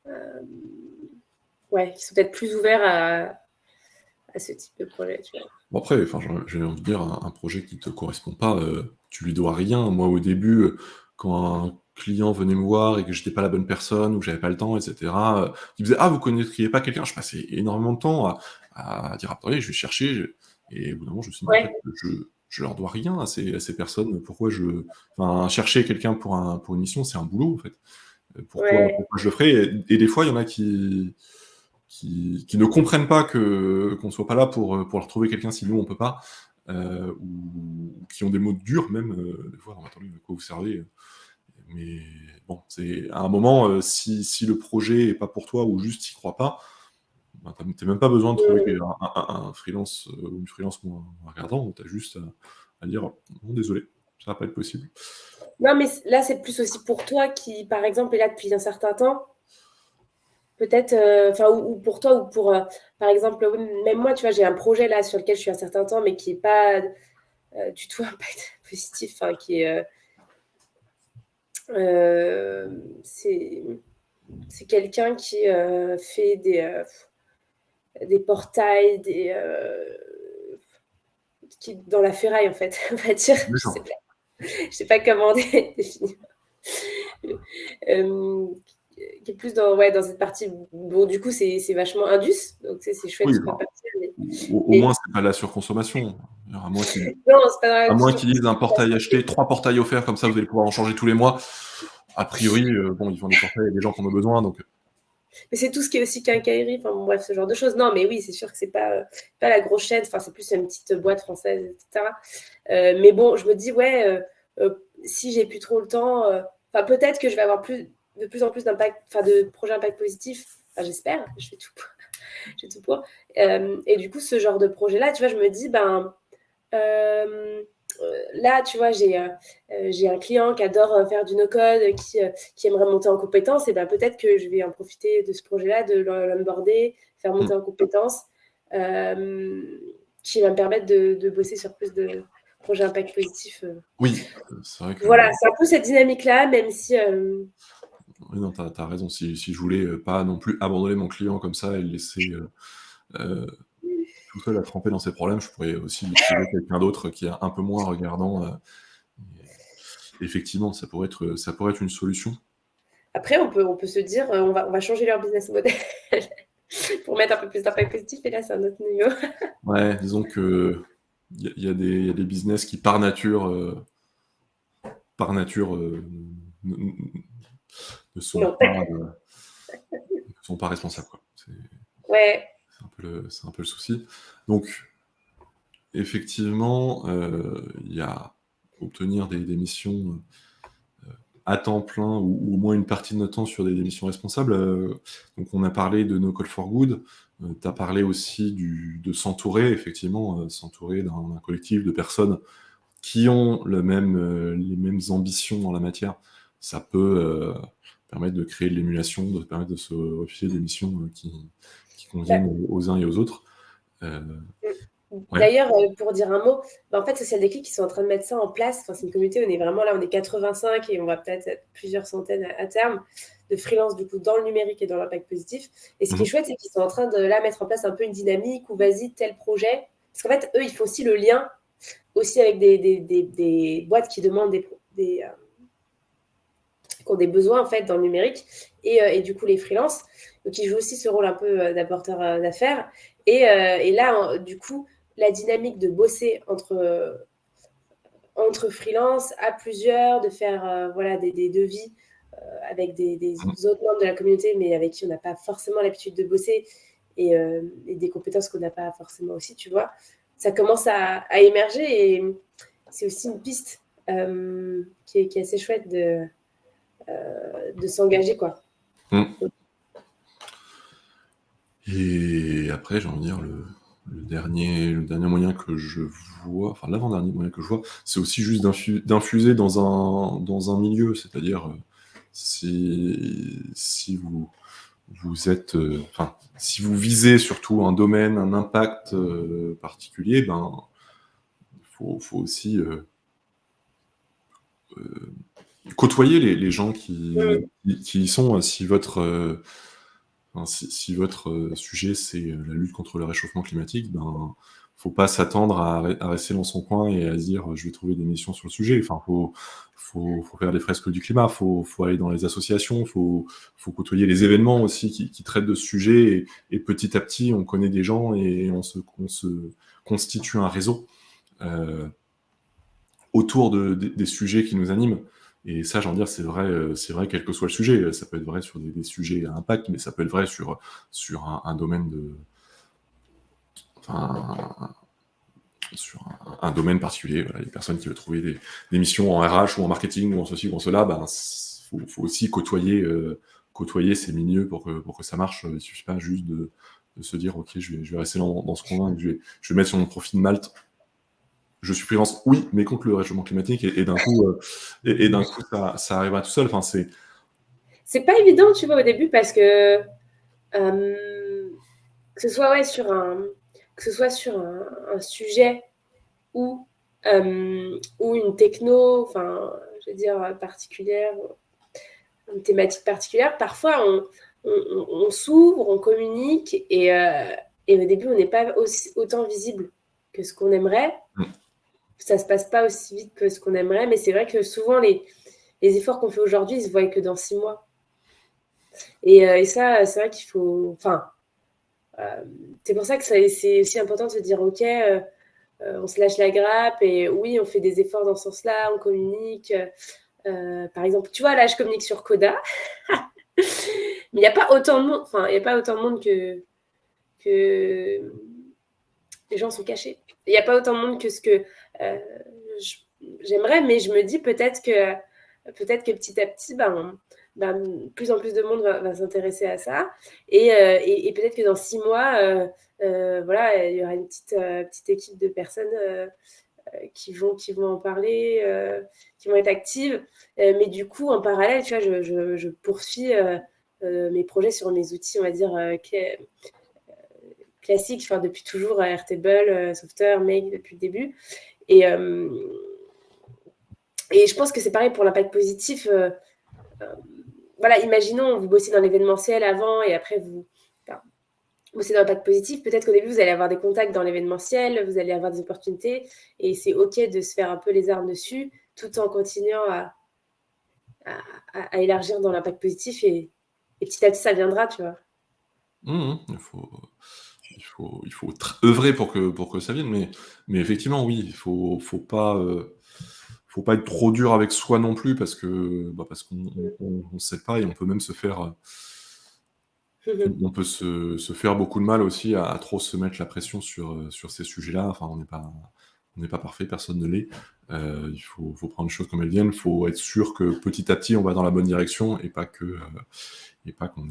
euh, ouais, qui sont peut-être plus ouverts à ce type de projet, tu vois. bon, après, enfin, j'ai envie de dire, un projet qui te correspond pas, tu lui dois rien. Moi, au début, quand un client venait me voir et que j'étais pas la bonne personne ou que j'avais pas le temps, etc., il me disait: «Ah, vous connaîtriez pas quelqu'un?» Je passais énormément de temps à dire: «Attendez, je vais chercher». Et au bout d'un moment, je me suis dit: «Mais en fait, Ouais, je leur dois rien à ces personnes. Pourquoi enfin, chercher quelqu'un pour une mission, c'est un boulot, en fait. ouais, Pourquoi je le ferais?» Et des fois, il y en a qui ne comprennent pas qu'on ne soit pas là pour leur trouver quelqu'un si nous on peut pas, ou qui ont des mots durs même, des fois: «Non, attendez, à quoi vous servez?» Mais bon, c'est à un moment, si le projet est pas pour toi ou juste tu y crois pas, ben, tu même pas besoin de trouver mmh. un freelance, ou une freelance moins regardant. Tu as juste à dire: «Non, désolé, ça va pas être possible». Non, mais là, c'est plus aussi pour toi qui, par exemple, est là depuis un certain temps. Peut-être, enfin, ou pour toi, ou pour, par exemple, même moi, tu vois, j'ai un projet là sur lequel je suis un certain temps, mais qui est pas du tout impact positif, enfin, qui est, c'est, c'est quelqu'un qui fait des portails, qui dans la ferraille en fait, on va dire. D'accord. Je sais pas comment définir. Euh, qui est plus dans cette partie. Bon, du coup, c'est vachement indus, donc c'est chouette, Oui, tu peux bah, partir. au Mais moins, c'est pas la surconsommation. À moins qu'ils non, c'est pas dans à la moins sur. qu'ils disent un portail acheté, 3 portails offerts, comme ça vous allez pouvoir en changer tous les mois. A priori, bon, ils font des portails, il y a des gens qui en ont besoin, donc Mais c'est tout ce qui est aussi quincaillerie, enfin bon, bref, ce genre de choses. Non, mais oui, c'est sûr que c'est pas la grosse chaîne, enfin c'est plus une petite boîte française, etc. Mais bon, je me dis, ouais, si j'ai plus trop le temps, enfin peut-être que je vais avoir de plus en plus d'impact, enfin de projets impact positif. Enfin, j'espère, je fais tout pour. J'ai tout pour. Et du coup, ce genre de projet-là, tu vois, je me dis, ben, là, tu vois, j'ai un client qui adore faire du no-code, qui aimerait monter en compétences, et ben peut-être que je vais en profiter de ce projet-là, de l'onboarder, faire monter en compétences, euh, qui va me permettre de bosser sur plus de projets impact positif. oui, c'est vrai que Voilà, c'est un peu cette dynamique-là, même si. oui, non, tu as raison. Si je voulais pas non plus abandonner mon client comme ça et le laisser euh, tout seul à tremper dans ses problèmes, je pourrais aussi lui trouver quelqu'un d'autre qui est un peu moins regardant. Effectivement, ça pourrait être une solution. Après, on peut se dire, on va changer leur business model pour mettre un peu plus d'impact positif, et là, c'est un autre niveau. Ouais, disons que il y a des business qui, par nature ne, ne sont Non. pas, responsables, quoi. Ouais. C'est un peu le souci. Donc, effectivement, il y a obtenir des missions à temps plein ou au moins une partie de notre temps sur des missions responsables. Donc, on a parlé de No Code for Good. Tu as parlé aussi de s'entourer, effectivement, s'entourer d'un collectif de personnes qui ont les mêmes ambitions dans la matière. Ça peut permettre de créer de l'émulation, de permettre de se refiler des missions qui Bah, conviennent aux uns et aux autres. Euh, ouais. d'ailleurs, pour dire un mot, bah, en fait, Social Déclic, qui sont en train de mettre ça en place. Enfin, c'est une communauté, on est vraiment là, on est 85 et on va peut-être être plusieurs centaines à terme de freelance du coup dans le numérique et dans l'impact positif. Et ce qui est Mhm. chouette, c'est qu'ils sont en train de là mettre en place un peu une dynamique où vas-y, tel projet. Parce qu'en fait, eux, ils font aussi le lien aussi avec des boîtes qui demandent qui ont des besoins en fait dans le numérique et du coup les freelances. Donc ils jouent aussi ce rôle un peu d'apporteur d'affaires. Et là, du coup, la dynamique de bosser entre freelance à plusieurs, de faire voilà, des devis avec des Mhm. autres membres de la communauté, mais avec qui on n'a pas forcément l'habitude de bosser et des compétences qu'on n'a pas forcément aussi, tu vois. Ça commence à émerger et c'est aussi une piste qui est assez chouette de s'engager, quoi. Mhm. Et après, j'ai envie de dire, le dernier moyen que je vois, enfin l'avant-dernier moyen que je vois, c'est aussi juste d'infuser dans un milieu. C'est-à-dire, si vous êtes, enfin, si vous visez surtout un domaine, un impact particulier, ben, faut aussi euh, côtoyer les gens Mm. qui y sont. Si votre sujet c'est la lutte contre le réchauffement climatique, ben faut pas s'attendre à rester dans son coin et à se dire je vais trouver des missions sur le sujet. Enfin, faut faire des fresques du climat, faut aller dans les associations, faut côtoyer les événements aussi qui traitent de ce sujet et petit à petit on connaît des gens et on se constitue un réseau autour des sujets qui nous animent. Et ça, j'en dire, c'est vrai quel que soit le sujet. Ça peut être vrai sur des sujets à impact, mais ça peut être vrai sur un domaine enfin, sur un domaine particulier. Voilà, les personnes qui veulent trouver des missions en RH ou en marketing ou en ceci ou en cela, ben, faut aussi côtoyer ces milieux pour que ça marche. Il ne suffit pas juste de se dire, ok, je vais rester dans ce coin et je vais mettre sur mon profil Malte je suis freelance, oui, mais contre le réchauffement climatique, et d'un coup, ça arrivera tout seul. Enfin, C'est pas évident, tu vois, au début, parce euh, que ce soit ouais, que ce soit sur un sujet ou une techno, enfin, je veux dire, particulière, une thématique particulière, parfois on s'ouvre, on communique et au début, on n'est pas autant visible que ce qu'on aimerait. Ça se passe pas aussi vite que ce qu'on aimerait, mais c'est vrai que souvent, les efforts qu'on fait aujourd'hui, ils se voient que dans 6 mois. Et ça, c'est vrai qu'il faut... Enfin, c'est pour ça que c'est aussi important de se dire, OK, on se lâche la grappe et oui, on fait des efforts dans ce sens-là, on communique. Par exemple, tu vois, là, je communique sur Coda. Mais il n'y a pas autant de monde, enfin, il n'y a pas autant de monde que les gens sont cachés. Il n'y a pas autant de monde que ce que j'aimerais, mais je me dis peut-être que petit à petit, plus en plus de monde va s'intéresser à ça. Et peut-être que dans 6 mois, voilà, il y aura une petite équipe de personnes qui vont en parler, qui vont être actives. Mais du coup, en parallèle, tu vois, je poursuis mes projets sur mes outils, on va dire, classiques, enfin, depuis toujours, Airtable, Software, Make depuis le début. Et je pense que c'est pareil pour l'impact positif. Voilà, imaginons, vous bossez dans l'événementiel avant et après vous bossez dans l'impact positif. Peut-être qu'au début, vous allez avoir des contacts dans l'événementiel, vous allez avoir des opportunités et c'est OK de se faire un peu les armes dessus tout en continuant à élargir dans l'impact positif et petit à petit, ça viendra, tu vois. Il faut œuvrer pour que ça vienne, mais effectivement, oui, il faut pas être trop dur avec soi non plus parce qu'on sait pas et on peut même se faire on peut se faire beaucoup de mal aussi à trop se mettre la pression sur ces sujets-là. Enfin, on n'est pas parfait, personne ne l'est. Il faut prendre les choses comme elles viennent. Il faut être sûr que petit à petit, on va dans la bonne direction et pas qu'on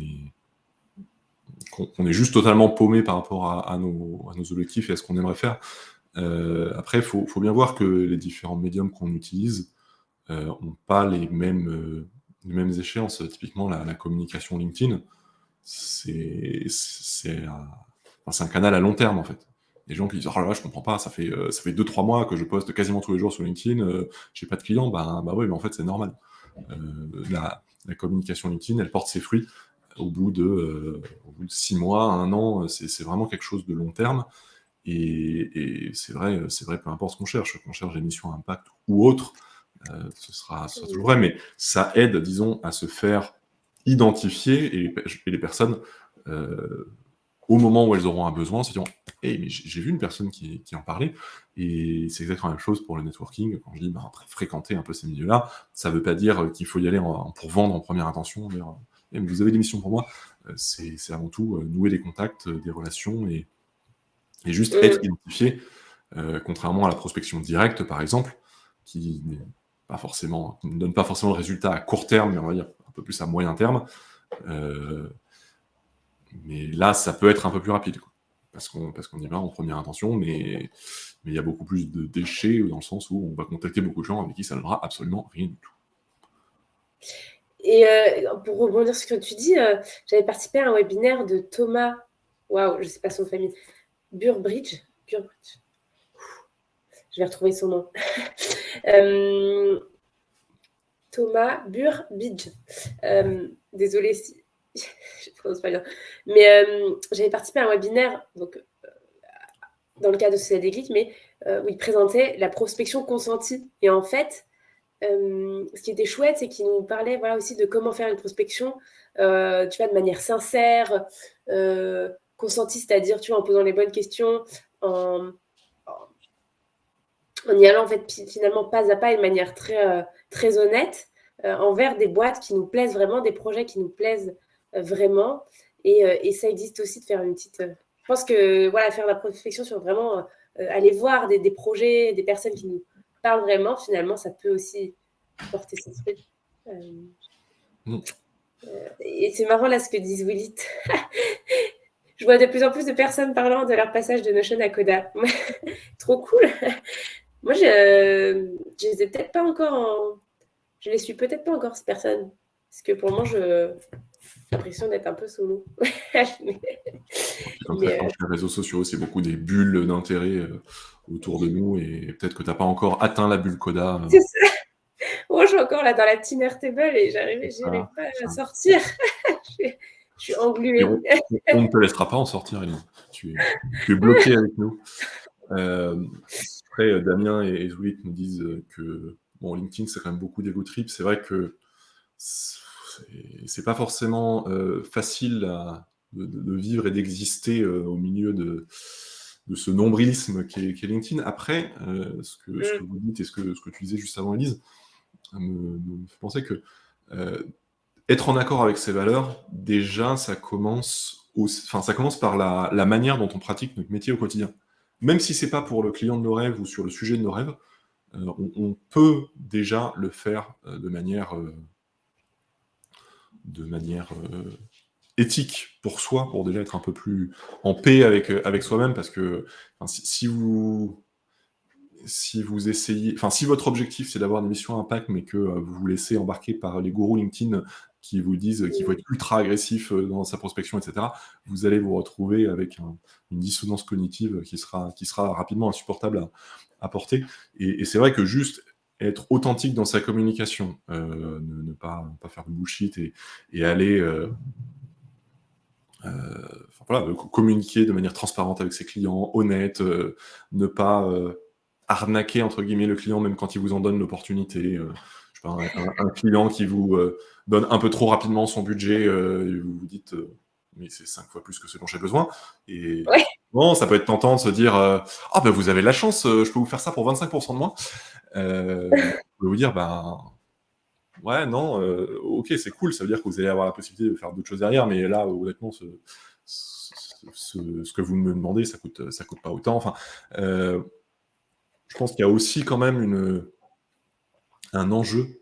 est juste totalement paumé par rapport à nos objectifs et à ce qu'on aimerait faire. Après, il faut bien voir que les différents médiums qu'on utilise n'ont pas les mêmes échéances. Typiquement, la communication LinkedIn, c'est un canal à long terme, en fait. Les gens qui disent « Oh là là, je comprends pas, ça fait 2-3 mois que je poste quasiment tous les jours sur LinkedIn, j'ai pas de clients. » Bah oui, mais en fait, c'est normal. La communication LinkedIn, elle porte ses fruits au bout de 6 mois, 1 an. C'est vraiment quelque chose de long terme. Et c'est vrai, peu importe ce qu'on cherche des missions à impact ou autre, ce sera toujours vrai, mais ça aide, disons, à se faire identifier et les personnes, au moment où elles auront un besoin, se diront « Hey, mais j'ai vu une personne qui en parlait ». Et c'est exactement la même chose pour le networking. Quand je dis fréquenter un peu ces milieux-là, ça veut pas dire qu'il faut y aller pour vendre en première intention, dire « Hey, mais vous avez des missions pour moi ». C'est avant tout nouer des contacts, des relations et juste être identifié, contrairement à la prospection directe, par exemple, qui ne donne pas forcément le résultat à court terme, mais on va dire un peu plus à moyen terme. Mais là, ça peut être un peu plus rapide, quoi, parce qu'on y va en première intention, mais il y a beaucoup plus de déchets dans le sens où on va contacter beaucoup de gens avec qui ça ne donnera absolument rien du tout. Et pour rebondir sur ce que tu dis, j'avais participé à un webinaire de Thomas, waouh, je sais pas son famille, Burbridge. Je vais retrouver son nom. Thomas Burbidge. Désolée si je ne prononce pas bien. Mais j'avais participé à un webinaire donc, dans le cadre de Société Déclic, mais où il présentait la prospection consentie. Et en fait, ce qui était chouette, c'est qu'il nous parlait voilà, aussi de comment faire une prospection tu vois, de manière sincère, consentie, c'est-à-dire tu vois, en posant les bonnes questions, en y allant en fait finalement pas à pas et de manière très honnête envers des boîtes qui nous plaisent vraiment, des projets qui nous plaisent vraiment. Et ça existe aussi de faire une petite... je pense que voilà, faire la prospection sur vraiment aller voir des projets, des personnes qui nous parlent vraiment, finalement, ça peut aussi porter ses fruits. Et c'est marrant là ce que disent Willit. Je vois de plus en plus de personnes parlant de leur passage de Notion à Coda. Trop cool. Moi, je les ai peut-être pas encore je les suis peut-être pas encore, ces personnes. Parce que pour moi, j'ai l'impression d'être un peu solo. Comme ça, sur les réseaux sociaux, c'est beaucoup des bulles d'intérêt autour de nous et peut-être que tu n'as pas encore atteint la bulle Coda. C'est ça. je suis encore là dans la Team Airtable et j'arrive pas à sortir. Je suis engluée. On ne te laissera pas en sortir, Elise. Tu es bloqué avec nous. Après, Damien et Zulit nous disent que LinkedIn, c'est quand même beaucoup d'ego trip. C'est vrai que c'est pas forcément facile de vivre et d'exister au milieu de ce nombrilisme qu'est LinkedIn. Après, ce que vous dites et ce que tu disais juste avant, Elise, me fait penser que être en accord avec ses valeurs, déjà, ça commence par la manière dont on pratique notre métier au quotidien. Même si c'est pas pour le client de nos rêves ou sur le sujet de nos rêves, on peut déjà le faire de manière éthique pour soi, pour déjà être un peu plus en paix avec soi-même, parce que si vous essayez, si votre objectif c'est d'avoir des missions à impact, mais que vous vous laissez embarquer par les gourous LinkedIn qui vous disent qu'il faut être ultra agressif dans sa prospection, etc., vous allez vous retrouver avec une dissonance cognitive qui sera rapidement insupportable à porter. Et c'est vrai que juste être authentique dans sa communication, ne pas faire de bullshit et aller communiquer de manière transparente avec ses clients, honnête, ne pas arnaquer entre guillemets le client même quand il vous en donne l'opportunité. Je sais pas, un client qui vous donne un peu trop rapidement son budget, et vous vous dites mais c'est 5 fois plus que ce dont j'ai besoin. Et bon, ça peut être tentant de se dire ah ben vous avez la chance, je peux vous faire ça pour 25% de moins. Je peux vous dire ouais, non, ok, c'est cool, ça veut dire que vous allez avoir la possibilité de faire d'autres choses derrière, mais là, honnêtement, ce que vous me demandez, ça coûte pas autant. Enfin, je pense qu'il y a aussi quand même un enjeu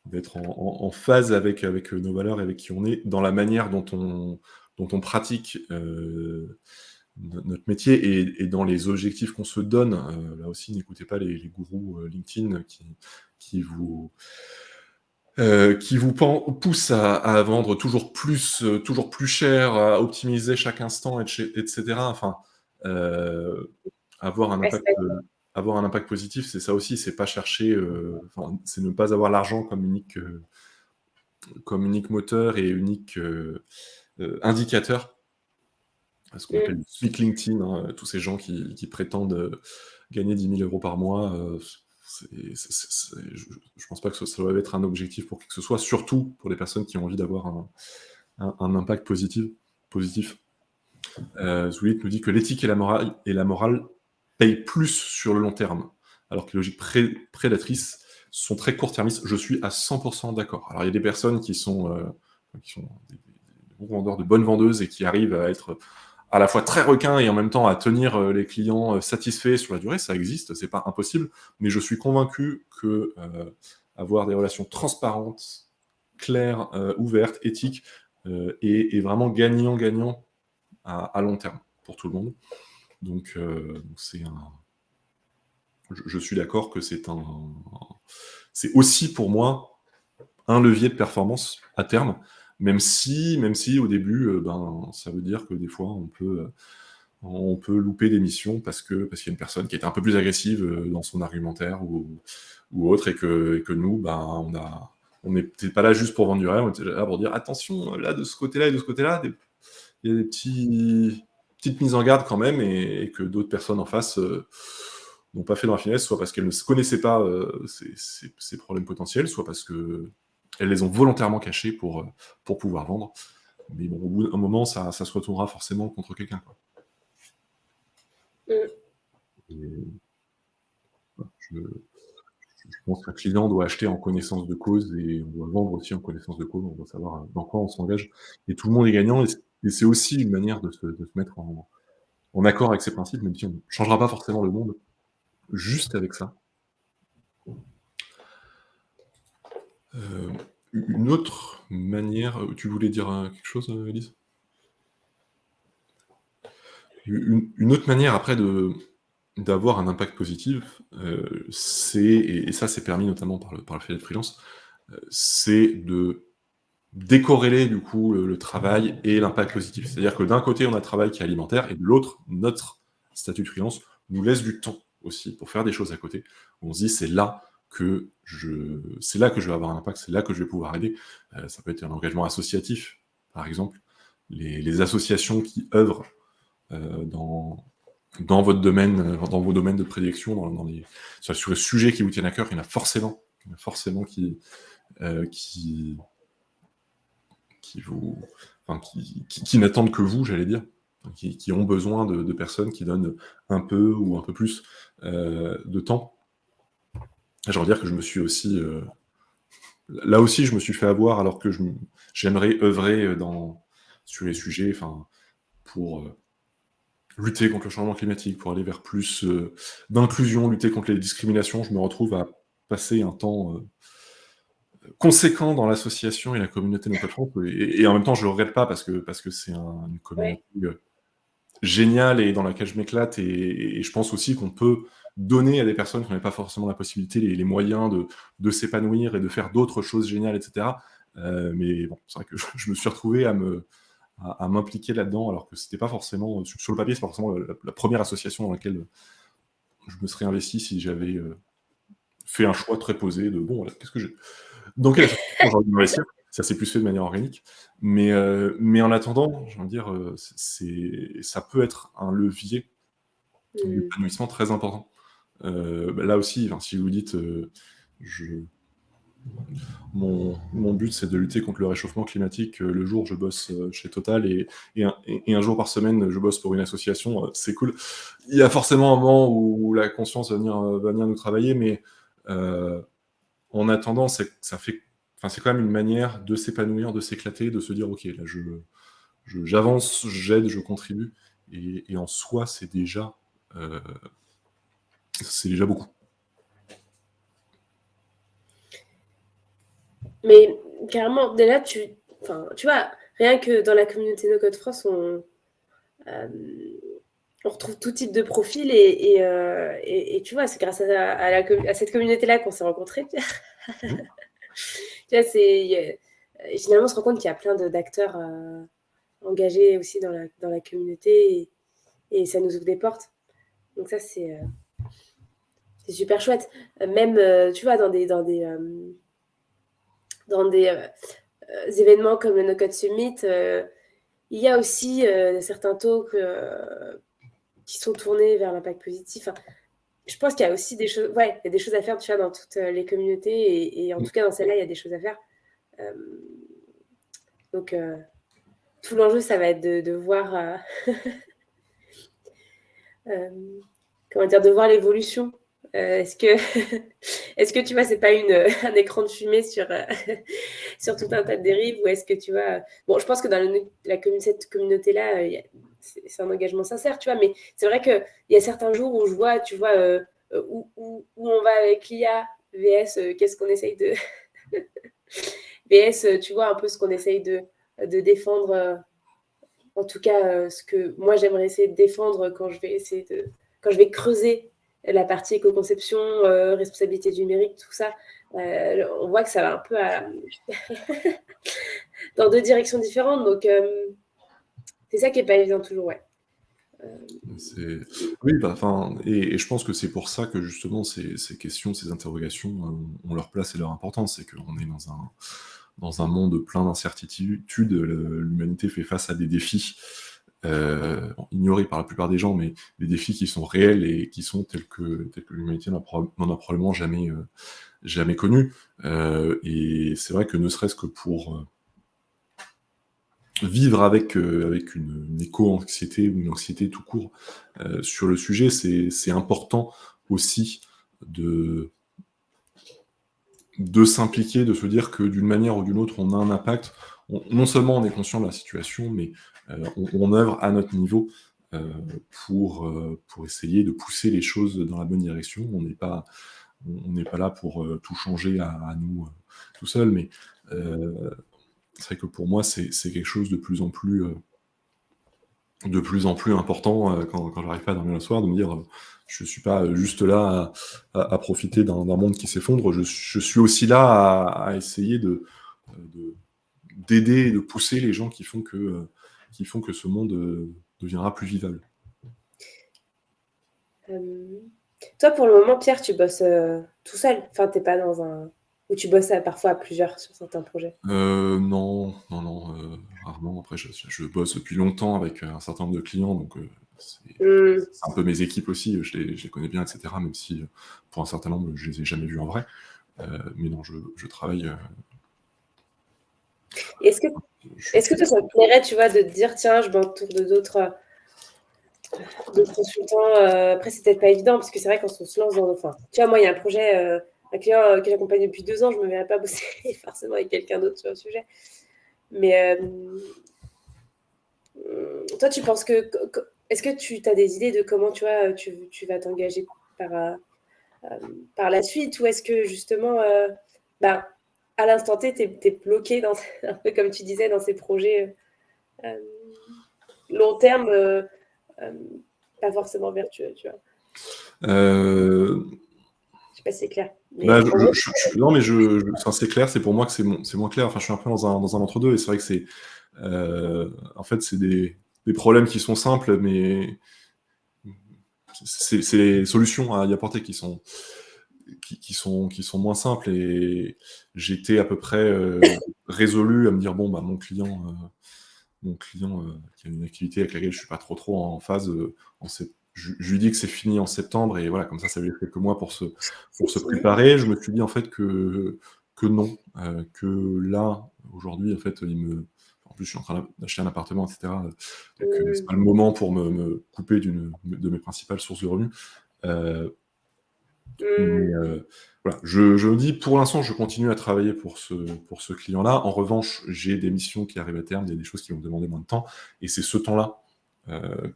d'être en phase avec nos valeurs et avec qui on est, dans la manière dont on pratique notre métier et dans les objectifs qu'on se donne. Là aussi, n'écoutez pas les gourous LinkedIn qui vous poussent à vendre toujours plus cher, à optimiser chaque instant, etc. Enfin, avoir un impact positif, c'est ça aussi, c'est pas chercher, c'est ne pas avoir l'argent comme unique moteur et unique indicateur. Ce qu'on appelle le SMIC LinkedIn, tous ces gens qui prétendent gagner 10 000 euros par mois, je pense pas que ça doit être un objectif pour qui que ce soit, surtout pour les personnes qui ont envie d'avoir un impact positif. Zulit nous dit que l'éthique et la morale payent plus sur le long terme, alors que les logiques prédatrices sont très court-termistes. Je suis à 100% d'accord. Alors il y a des personnes qui sont des bons vendeurs, de bonnes vendeuses et qui arrivent à être à la fois très requin et en même temps à tenir les clients satisfaits sur la durée, ça existe, c'est pas impossible, mais je suis convaincu que avoir des relations transparentes, claires, ouvertes, éthiques, est vraiment gagnant-gagnant à long terme pour tout le monde. Donc je suis d'accord que c'est aussi pour moi un levier de performance à terme, même si au début, ça veut dire que des fois on peut louper des missions parce qu'il y a une personne qui est un peu plus agressive dans son argumentaire ou autre, et que nous, on n'est peut-être pas là juste pour vendre du rêve, on était là pour dire attention, là de ce côté-là et de ce côté-là, il y a des petites mises en garde quand même, et que d'autres personnes en face n'ont pas fait dans la finesse, soit parce qu'elles ne connaissaient pas ces problèmes potentiels, soit parce que elles les ont volontairement cachés pour pouvoir vendre. Mais bon, au bout d'un moment, ça se retournera forcément contre quelqu'un, quoi. Je pense qu'un client doit acheter en connaissance de cause, et on doit vendre aussi en connaissance de cause. On doit savoir dans quoi on s'engage. Et tout le monde est gagnant, et c'est aussi une manière de se mettre en accord avec ses principes, même si on ne changera pas forcément le monde juste avec ça. Une autre manière... Tu voulais dire quelque chose, Elise ? Une autre manière, après, d'avoir un impact positif, et ça c'est permis notamment par le fait d'être freelance, c'est de décorréler du coup le travail et l'impact positif. C'est-à-dire que d'un côté on a le travail qui est alimentaire, et de l'autre, notre statut de freelance nous laisse du temps aussi pour faire des choses à côté. On se dit c'est là que c'est là que je vais avoir un impact, c'est là que je vais pouvoir aider. Ça peut être un engagement associatif, par exemple. Les associations qui œuvrent dans votre domaine, dans vos domaines de prédilection, sur les sujets qui vous tiennent à cœur, il y en a forcément qui vous, enfin, qui n'attendent que vous, j'allais dire, qui ont besoin de personnes qui donnent un peu ou un peu plus de temps. J'ai envie de dire que je me suis aussi, là aussi, je me suis fait avoir alors que j'aimerais œuvrer sur les sujets, enfin, pour lutter contre le changement climatique, pour aller vers plus d'inclusion, lutter contre les discriminations. Je me retrouve à passer un temps conséquent dans l'association et la communauté No Code France, et en même temps, je le regrette pas parce que c'est une Ouais. communauté géniale et dans laquelle je m'éclate, et je pense aussi qu'on peut donner à des personnes qui n'avaient pas forcément la possibilité, les moyens de s'épanouir et de faire d'autres choses géniales, etc. Mais bon, c'est vrai que je me suis retrouvé à m'impliquer là-dedans, alors que c'était pas forcément, sur le papier, c'est pas forcément la première association dans laquelle je me serais investi si j'avais fait un choix très posé de bon, voilà, dans quelle association j'ai envie de m'investir. Ça s'est plus fait de manière organique. Mais en attendant, j'ai envie de dire, ça peut être un levier d'épanouissement très important. Là aussi, enfin, si vous dites, mon but, c'est de lutter contre le réchauffement climatique. Le jour, je bosse chez Total, et un jour par semaine, je bosse pour une association. C'est cool. Il y a forcément un moment où la conscience va venir nous travailler, mais en attendant, c'est quand même une manière de s'épanouir, de s'éclater, de se dire, ok, là, j'avance, j'aide, je contribue, et en soi, euh, c'est déjà beaucoup. Mais carrément, dès là, tu vois, rien que dans la communauté No Code France, euh, on retrouve tout type de profil, et tu vois, c'est grâce à cette communauté-là qu'on s'est rencontrés, Pierre. Mmh. Tu vois, finalement, on se rend compte qu'il y a plein d'acteurs engagés aussi dans la communauté, et ça nous ouvre des portes. Donc ça, c'est super chouette. Même, tu vois, dans des événements comme le No Code Summit, il y a aussi certains talks qui sont tournés vers l'impact positif. Enfin, je pense qu'il y a aussi des choses, ouais, il y a des choses à faire, tu vois, dans toutes les communautés, et en tout cas dans celle-là, il y a des choses à faire. Euh, donc, tout l'enjeu, ça va être de voir, euh, comment dire, de voir l'évolution. Est-ce que, est-ce que tu vois, c'est pas un écran de fumée sur tout un tas de dérives, ou est-ce que tu vois, bon, je pense que dans cette communauté-là, c'est un engagement sincère, tu vois, mais c'est vrai qu'il y a certains jours où je vois, tu vois, où on va avec l'IA, VS, qu'est-ce qu'on essaye de. VS, tu vois, un peu ce qu'on essaye de défendre, en tout cas, ce que moi j'aimerais essayer de défendre quand je vais creuser la partie éco-conception, responsabilité du numérique, tout ça. On voit que ça va un peu dans deux directions différentes, donc c'est ça qui est pas évident toujours, ouais. Oui, bah, et je pense que c'est pour ça que justement ces questions, ces interrogations ont leur place et leur importance. C'est qu'on est dans un monde plein d'incertitudes. L'humanité fait face à des défis ignorés par la plupart des gens, mais des défis qui sont réels et qui sont tels que l'humanité n'en a probablement jamais connu. Et c'est vrai que ne serait-ce que pour vivre avec une éco-anxiété ou une anxiété tout court sur le sujet, c'est important aussi de s'impliquer, de se dire que d'une manière ou d'une autre, on a un impact. Non seulement on est conscient de la situation, mais on œuvre à notre niveau pour essayer de pousser les choses dans la bonne direction. On n'est pas là pour tout changer à nous tout seul, mais c'est vrai que pour moi, c'est quelque chose de plus en plus important quand j'arrive pas à dormir le soir, de me dire je suis pas juste là à profiter d'un monde qui s'effondre, je suis aussi là à essayer d'aider et de pousser les gens qui font que ce monde deviendra plus vivable. Euh, Toi, pour le moment, Pierre, tu bosses tout seul. Enfin, t'es pas dans un... Ou tu bosses parfois à plusieurs sur certains projets. Non, non, non, rarement. Après, je bosse depuis longtemps avec un certain nombre de clients, donc c'est un peu mes équipes aussi. Je les connais bien, etc. Même si pour un certain nombre, je les ai jamais vus en vrai. Mais non, je travaille. Est-ce que, Je est-ce que suis. toi, ça te plairait, tu vois, de te dire, tiens, je m'entoure de d'autres consultants. Après, c'est peut-être pas évident, parce que c'est vrai, quand on se lance dans... Enfin, tu vois, moi, il y a un projet, un client que j'accompagne depuis 2 ans, je me verrais pas bosser forcément avec quelqu'un d'autre sur le sujet. Mais toi, tu penses est-ce que tu as des idées de comment, tu vois, tu vas t'engager par, par la suite, ou est-ce que justement, bah, à l'instant T, tu es bloqué dans, un peu comme tu disais, dans ces projets euh, long terme, euh, pas forcément vertueux, tu vois. Euh, Je sais pas si c'est clair. Bah, Mais en gros, non, mais enfin, c'est clair, c'est pour moi que c'est moins clair. Enfin, je suis un peu dans un entre-deux, et c'est vrai que en fait, c'est des problèmes qui sont simples, mais c'est les solutions à y apporter qui sont moins simples. Et j'étais à peu près résolu à me dire, bon, bah, mon client qui a une activité avec laquelle je suis pas trop en phase, je lui dis que c'est fini en septembre, et voilà, comme ça lui laisse quelques mois c'est pour se fini. préparer. Je me suis dit en fait que non, que là, aujourd'hui, en fait, en plus, je suis en train d'acheter un appartement, etc. Donc, c'est pas le moment pour me couper de mes principales sources de revenus. Euh, mais voilà, je me dis, pour l'instant, je continue à travailler pour ce client-là. En revanche, j'ai des missions qui arrivent à terme, il y a des choses qui vont me demander moins de temps, et c'est ce temps-là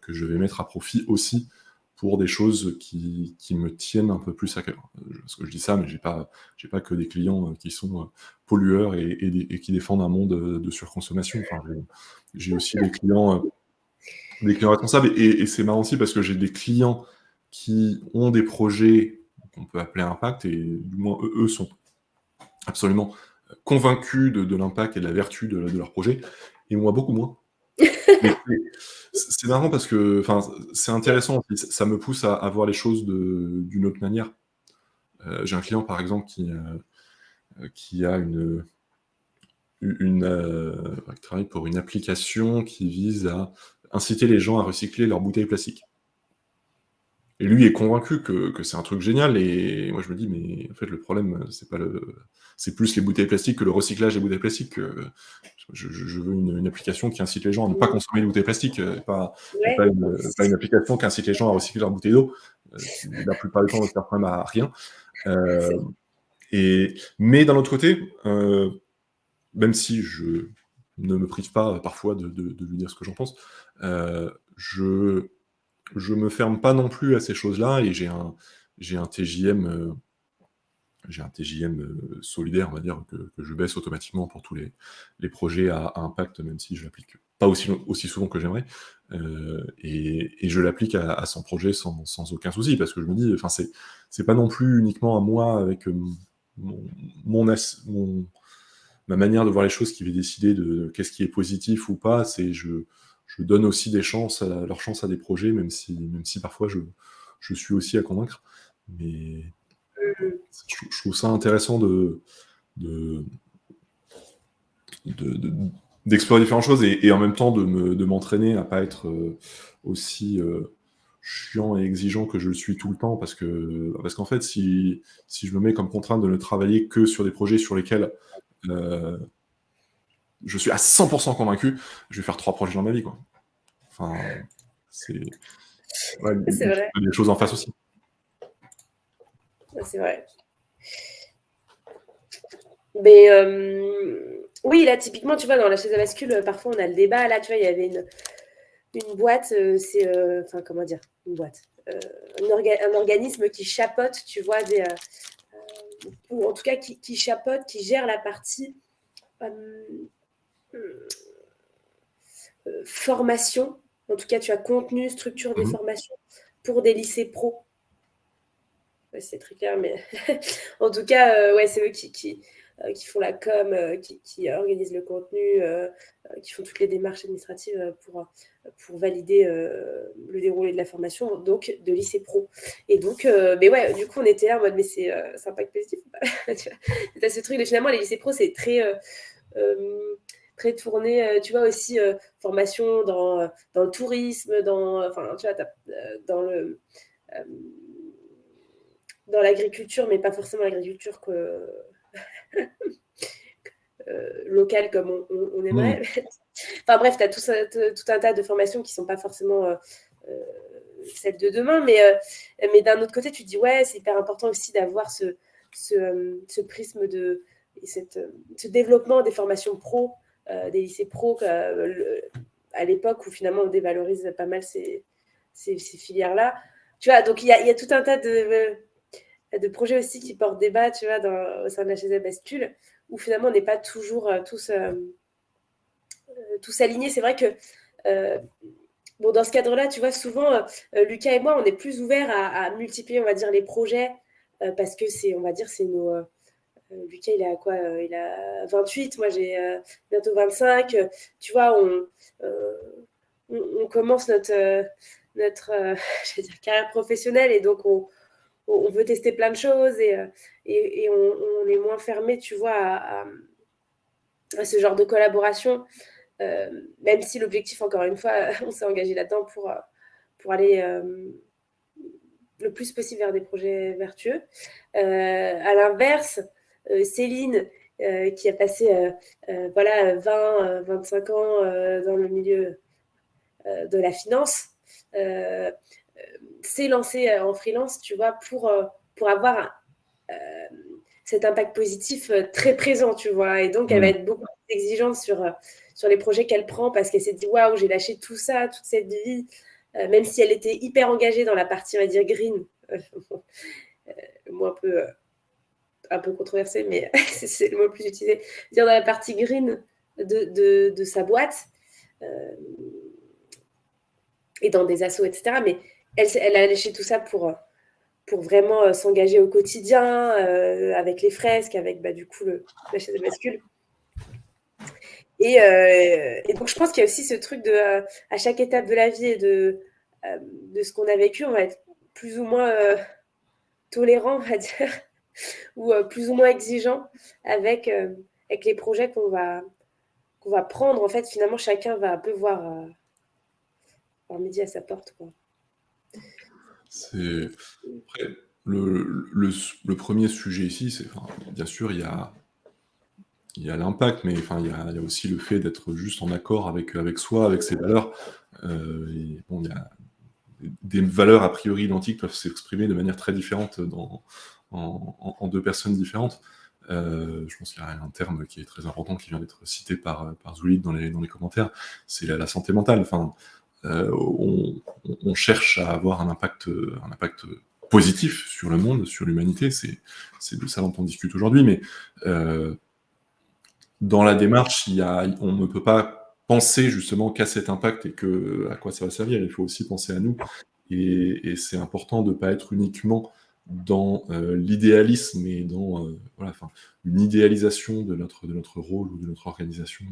que je vais mettre à profit aussi pour des choses qui me tiennent un peu plus à cœur. Parce que je dis ça, mais j'ai pas que des clients qui sont pollueurs et qui défendent un monde de surconsommation. Enfin, j'ai aussi des clients responsables, et c'est marrant aussi parce que j'ai des clients qui ont des projets qu'on peut appeler impact, et du moins eux sont absolument convaincus de l'impact et de la vertu de leur projet, et moi beaucoup moins. Mais c'est marrant parce que, enfin, c'est intéressant, ça me pousse à voir les choses d'une autre manière. J'ai un client par exemple qui a qui travaille pour une application qui vise à inciter les gens à recycler leurs bouteilles plastiques. Et lui est convaincu que c'est un truc génial, et moi je me dis, mais en fait le problème, c'est plus les bouteilles plastiques que le recyclage des bouteilles plastiques. Je veux une application qui incite les gens à ne pas consommer de bouteilles plastiques, et Ouais. pas une application qui incite les gens à recycler leurs bouteilles d'eau, qui la plupart du temps ne sert quand même à rien. Euh, mais d'un autre côté, même si je ne me prive pas parfois de lui dire ce que j'en pense, je me ferme pas non plus à ces choses-là, et j'ai un TJM, solidaire, on va dire, que je baisse automatiquement pour tous les projets à impact, même si je l'applique pas aussi souvent que j'aimerais. Et je l'applique à 100 projets sans aucun souci, parce que je me dis, enfin, c'est pas non plus uniquement à moi, avec mon, ma manière de voir les choses, qui va décider de qu'est-ce qui est positif ou pas. Je donne aussi leur chance à des projets, même si parfois je suis aussi à convaincre. Mais je trouve ça intéressant de, d'explorer différentes choses, et en même temps de m'entraîner à pas être aussi chiant et exigeant que je le suis tout le temps, parce qu'en fait, si je me mets comme contrainte de ne travailler que sur des projets sur lesquels euh, je suis à 100% convaincu, je vais faire 3 projets dans ma vie, quoi. Enfin, c'est ouais, C'est vrai. des choses en face aussi. C'est vrai. Mais oui, là, typiquement, tu vois, dans la chaise à bascule, parfois on a le débat. Là, tu vois, il y avait une boîte, enfin, comment dire, une boîte, un organisme qui chapeaute, tu vois, ou en tout cas qui chapeaute, qui gère la partie euh, formation. En tout cas, tu as contenu, structure des Mhm. formations pour des lycées pro. Ouais, c'est très clair, mais en tout cas, ouais, c'est eux qui font la com, qui organisent le contenu, qui font toutes les démarches administratives pour valider le déroulé de la formation, donc de lycée pro. Et donc, mais ouais, du coup, on était là en mode, mais c'est impact positif ou pas? Tu as ce truc de finalement, les lycées pro, c'est très tourné, tu vois, aussi formation dans le tourisme, enfin, tu vois, dans dans l'agriculture, mais pas forcément l'agriculture locale comme on aimerait. Enfin bref, tu as tout un tas de formations qui ne sont pas forcément celles de demain, mais d'un autre côté, tu te dis, ouais, c'est hyper important aussi d'avoir ce prisme ce développement des formations pro, des lycées pro, à l'époque où finalement on dévalorise pas mal ces filières-là. Tu vois, donc il y a tout un tas de projets aussi qui portent débat, tu vois, au sein de la HSE Bascule, où finalement on n'est pas toujours tous alignés. C'est vrai que bon, dans ce cadre-là, tu vois, souvent, Lucas et moi, on est plus ouverts à multiplier, on va dire, les projets, parce que on va dire, c'est nos... Lucas, il a quoi Il a 28, moi j'ai bientôt 25. Tu vois, on commence notre je vais dire, carrière professionnelle, et donc on veut tester plein de choses, et on est moins fermé, tu vois, à ce genre de collaboration. Même si l'objectif, encore une fois, on s'est engagé là-dedans pour aller le plus possible vers des projets vertueux. À l'inverse, Céline, qui a passé voilà, 20-25 ans dans le milieu de la finance, s'est lancée en freelance, tu vois, pour avoir cet impact positif très présent, tu vois. Et donc, elle va être beaucoup plus exigeante sur les projets qu'elle prend, parce qu'elle s'est dit, waouh, j'ai lâché tout ça, toute cette vie, même si elle était hyper engagée dans la partie, on va dire, green. Moi, un peu controversé, mais c'est le mot le plus utilisé. Dire dans la partie green de sa boîte, et dans des assos, etc. Mais elle a lâché tout ça pour vraiment s'engager au quotidien, avec les fresques, avec du coup la chaise de bascule. Et donc, je pense qu'il y a aussi ce truc à chaque étape de la vie et de ce qu'on a vécu, on va être plus ou moins tolérant, on va dire, ou plus ou moins exigeant avec les projets qu'on va prendre. En fait, finalement, chacun va un peu voir midi à sa porte, quoi. Après, le premier sujet ici, c'est, bien sûr, il y a l'impact, mais il y a aussi le fait d'être juste en accord avec soi, avec ses valeurs. Et bon, il y a des valeurs a priori identiques peuvent s'exprimer de manière très différente en deux personnes différentes. Je pense qu'il y a un terme qui est très important qui vient d'être cité par Zulit dans les commentaires, c'est la santé mentale. Enfin, on cherche à avoir un impact positif sur le monde, sur l'humanité, c'est de ça dont on discute aujourd'hui, mais dans la démarche, on ne peut pas penser justement qu'à cet impact et à quoi ça va servir. Il faut aussi penser à nous. Et c'est important de ne pas être uniquement dans l'idéalisme et dans une idéalisation de notre rôle ou de notre organisation.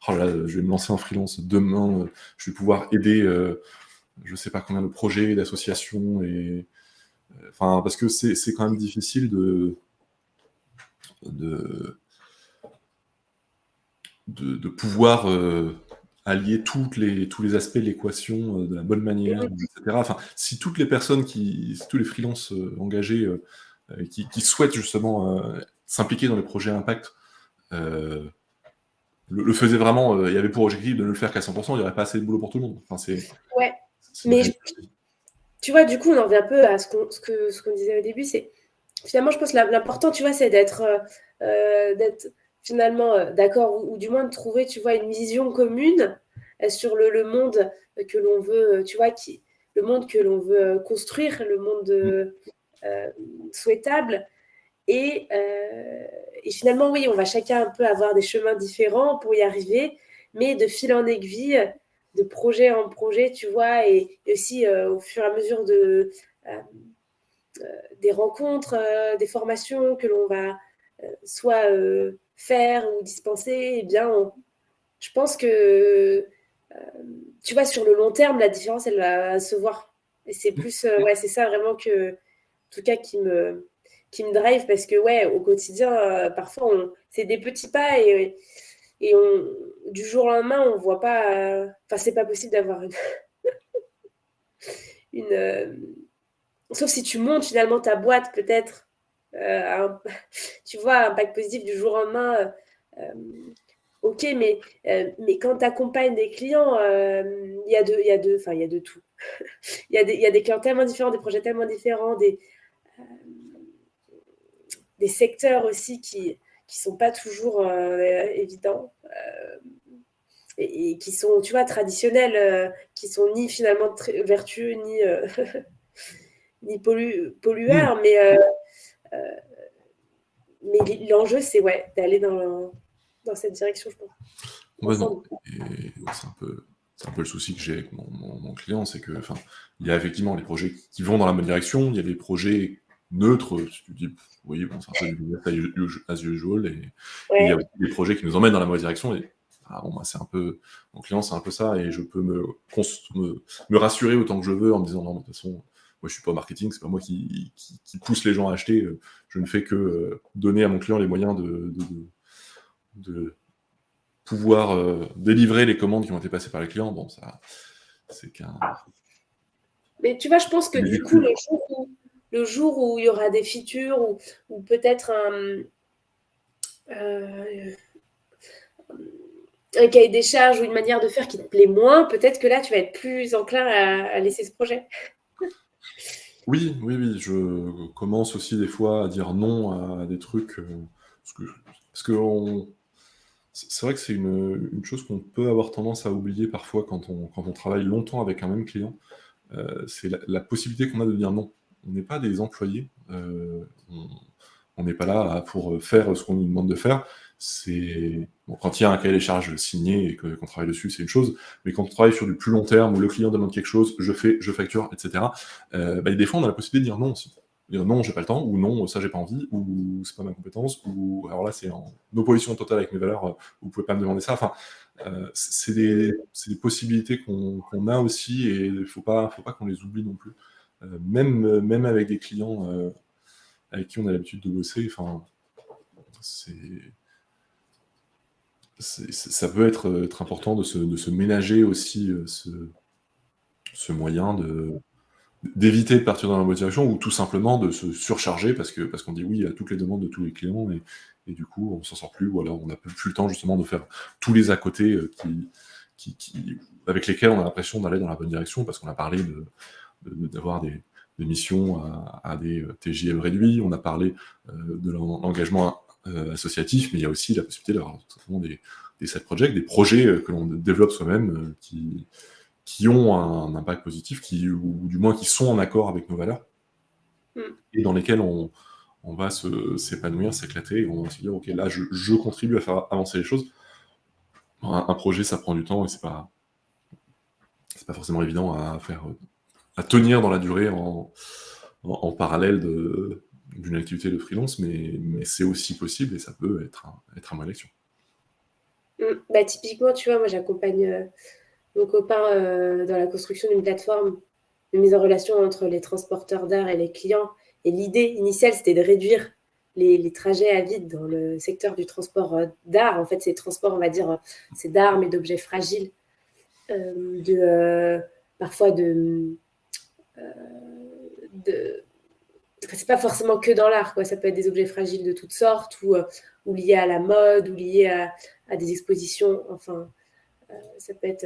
Oh là là, je vais me lancer en freelance demain, je vais pouvoir aider je ne sais pas combien de projets, d'associations, parce que c'est quand même difficile de pouvoir allier tous les aspects de l'équation de la bonne manière, etc. Enfin, si toutes les personnes si tous les freelances engagés qui souhaitent justement s'impliquer dans les projets impact le faisaient vraiment, il y avait pour objectif de ne le faire qu'à 100%, il n'y aurait pas assez de boulot pour tout le monde. Enfin, ouais, mais tu vois, du coup, on en revient un peu à ce qu'on disait au début, c'est finalement, je pense que l'important, tu vois, c'est d'être finalement d'accord, ou du moins de trouver, tu vois, une vision commune sur le monde que l'on veut, tu vois, le monde que l'on veut construire, le monde souhaitable. Et finalement, oui, on va chacun un peu avoir des chemins différents pour y arriver, mais de fil en aiguille, de projet en projet, tu vois, et aussi au fur et à mesure des rencontres, des formations que l'on va soit faire ou dispenser, eh bien, je pense que, tu vois, sur le long terme, la différence, elle va se voir. Et c'est plus, ouais, c'est ça vraiment que, en tout cas, qui me drive parce que, ouais, au quotidien, parfois, c'est des petits pas et du jour au lendemain, on voit pas. Enfin, c'est pas possible d'avoir une sauf si tu montes finalement ta boîte, peut-être, tu vois, un impact positif du jour au lendemain. Ok, mais quand tu accompagnes des clients, enfin, il y a de tout. Il y a des clients tellement différents, des projets tellement différents, des secteurs aussi qui sont pas toujours évidents et qui sont, tu vois, traditionnels, qui sont ni finalement vertueux ni pollueurs, mais l'enjeu, c'est ouais, d'aller dans cette direction, je pense. Complètement. Ensemble. Et ouais, c'est un peu le souci que j'ai avec mon client, c'est que, enfin, il y a effectivement les projets qui vont dans la bonne direction, il y a des projets neutres, si tu dis, oui, bon, c'est un peu du business as usual, et il y a Ouais. aussi des projets qui nous emmènent dans la mauvaise direction, et bon, bah, mon client, c'est un peu ça, et je peux me rassurer autant que je veux en me disant, non, de toute façon, moi, je suis pas au marketing, c'est pas moi qui pousse les gens à acheter, je ne fais que donner à mon client les moyens de pouvoir délivrer les commandes qui ont été passées par les clients. Bon, ça, c'est qu'un. Mais tu vois, je pense que Mais du du coup, coup, le jour où il y aura des features ou peut-être euh, un cahier des charges ou une manière de faire qui te plaît moins, peut-être que là, tu vas être plus enclin à laisser ce projet. oui, oui, oui, je commence aussi des fois à dire non à des trucs. Parce que c'est vrai que c'est une chose qu'on peut avoir tendance à oublier parfois quand on travaille longtemps avec un même client. C'est la possibilité qu'on a de dire non. On n'est pas des employés. On n'est pas là pour faire ce qu'on nous demande de faire. Bon, quand il y a un cahier des charges signé et qu'on travaille dessus, c'est une chose. Mais quand on travaille sur du plus long terme, où le client demande quelque chose, je facture, etc. Des fois, on a la possibilité de dire non aussi. Dire non, j'ai pas le temps, ou non, ça j'ai pas envie, ou c'est pas ma compétence, ou alors là c'est en opposition totale avec mes valeurs, vous pouvez pas me demander ça. Enfin, c'est des possibilités qu'on a aussi, et il faut pas qu'on les oublie non plus. Même avec des clients avec qui on a l'habitude de bosser, enfin, ça peut être important de se ménager aussi ce moyen d'éviter de partir dans la mauvaise direction, ou tout simplement de se surcharger parce qu'on dit oui à toutes les demandes de tous les clients, et du coup on s'en sort plus, ou alors on n'a plus le temps justement de faire tous les à côté avec lesquels on a l'impression d'aller dans la bonne direction, parce qu'on a parlé d'avoir des missions à des TJM réduits, on a parlé de l'engagement associatif, mais il y a aussi la possibilité d'avoir tout simplement des side projects, des projets que l'on développe soi-même, qui ont un impact positif, ou du moins qui sont en accord avec nos valeurs, Mm. et dans lesquels on va s'épanouir, s'éclater, et on va se dire, ok, là, je contribue à faire avancer les choses. Un projet, ça prend du temps, et c'est pas forcément évident à tenir dans la durée en parallèle d'une activité de freelance, mais c'est aussi possible, et ça peut être un moyen d'action. Bah, typiquement, tu vois, moi j'accompagne mon copain dans la construction d'une plateforme de mise en relation entre les transporteurs d'art et les clients. Et l'idée initiale, c'était de réduire les trajets à vide dans le secteur du transport d'art. En fait, c'est transport, on va dire, c'est d'art, mais d'objets fragiles, parfois de c'est pas forcément que dans l'art, quoi. Ça peut être des objets fragiles de toutes sortes ou liés à la mode ou liés à des expositions. Enfin, ça peut être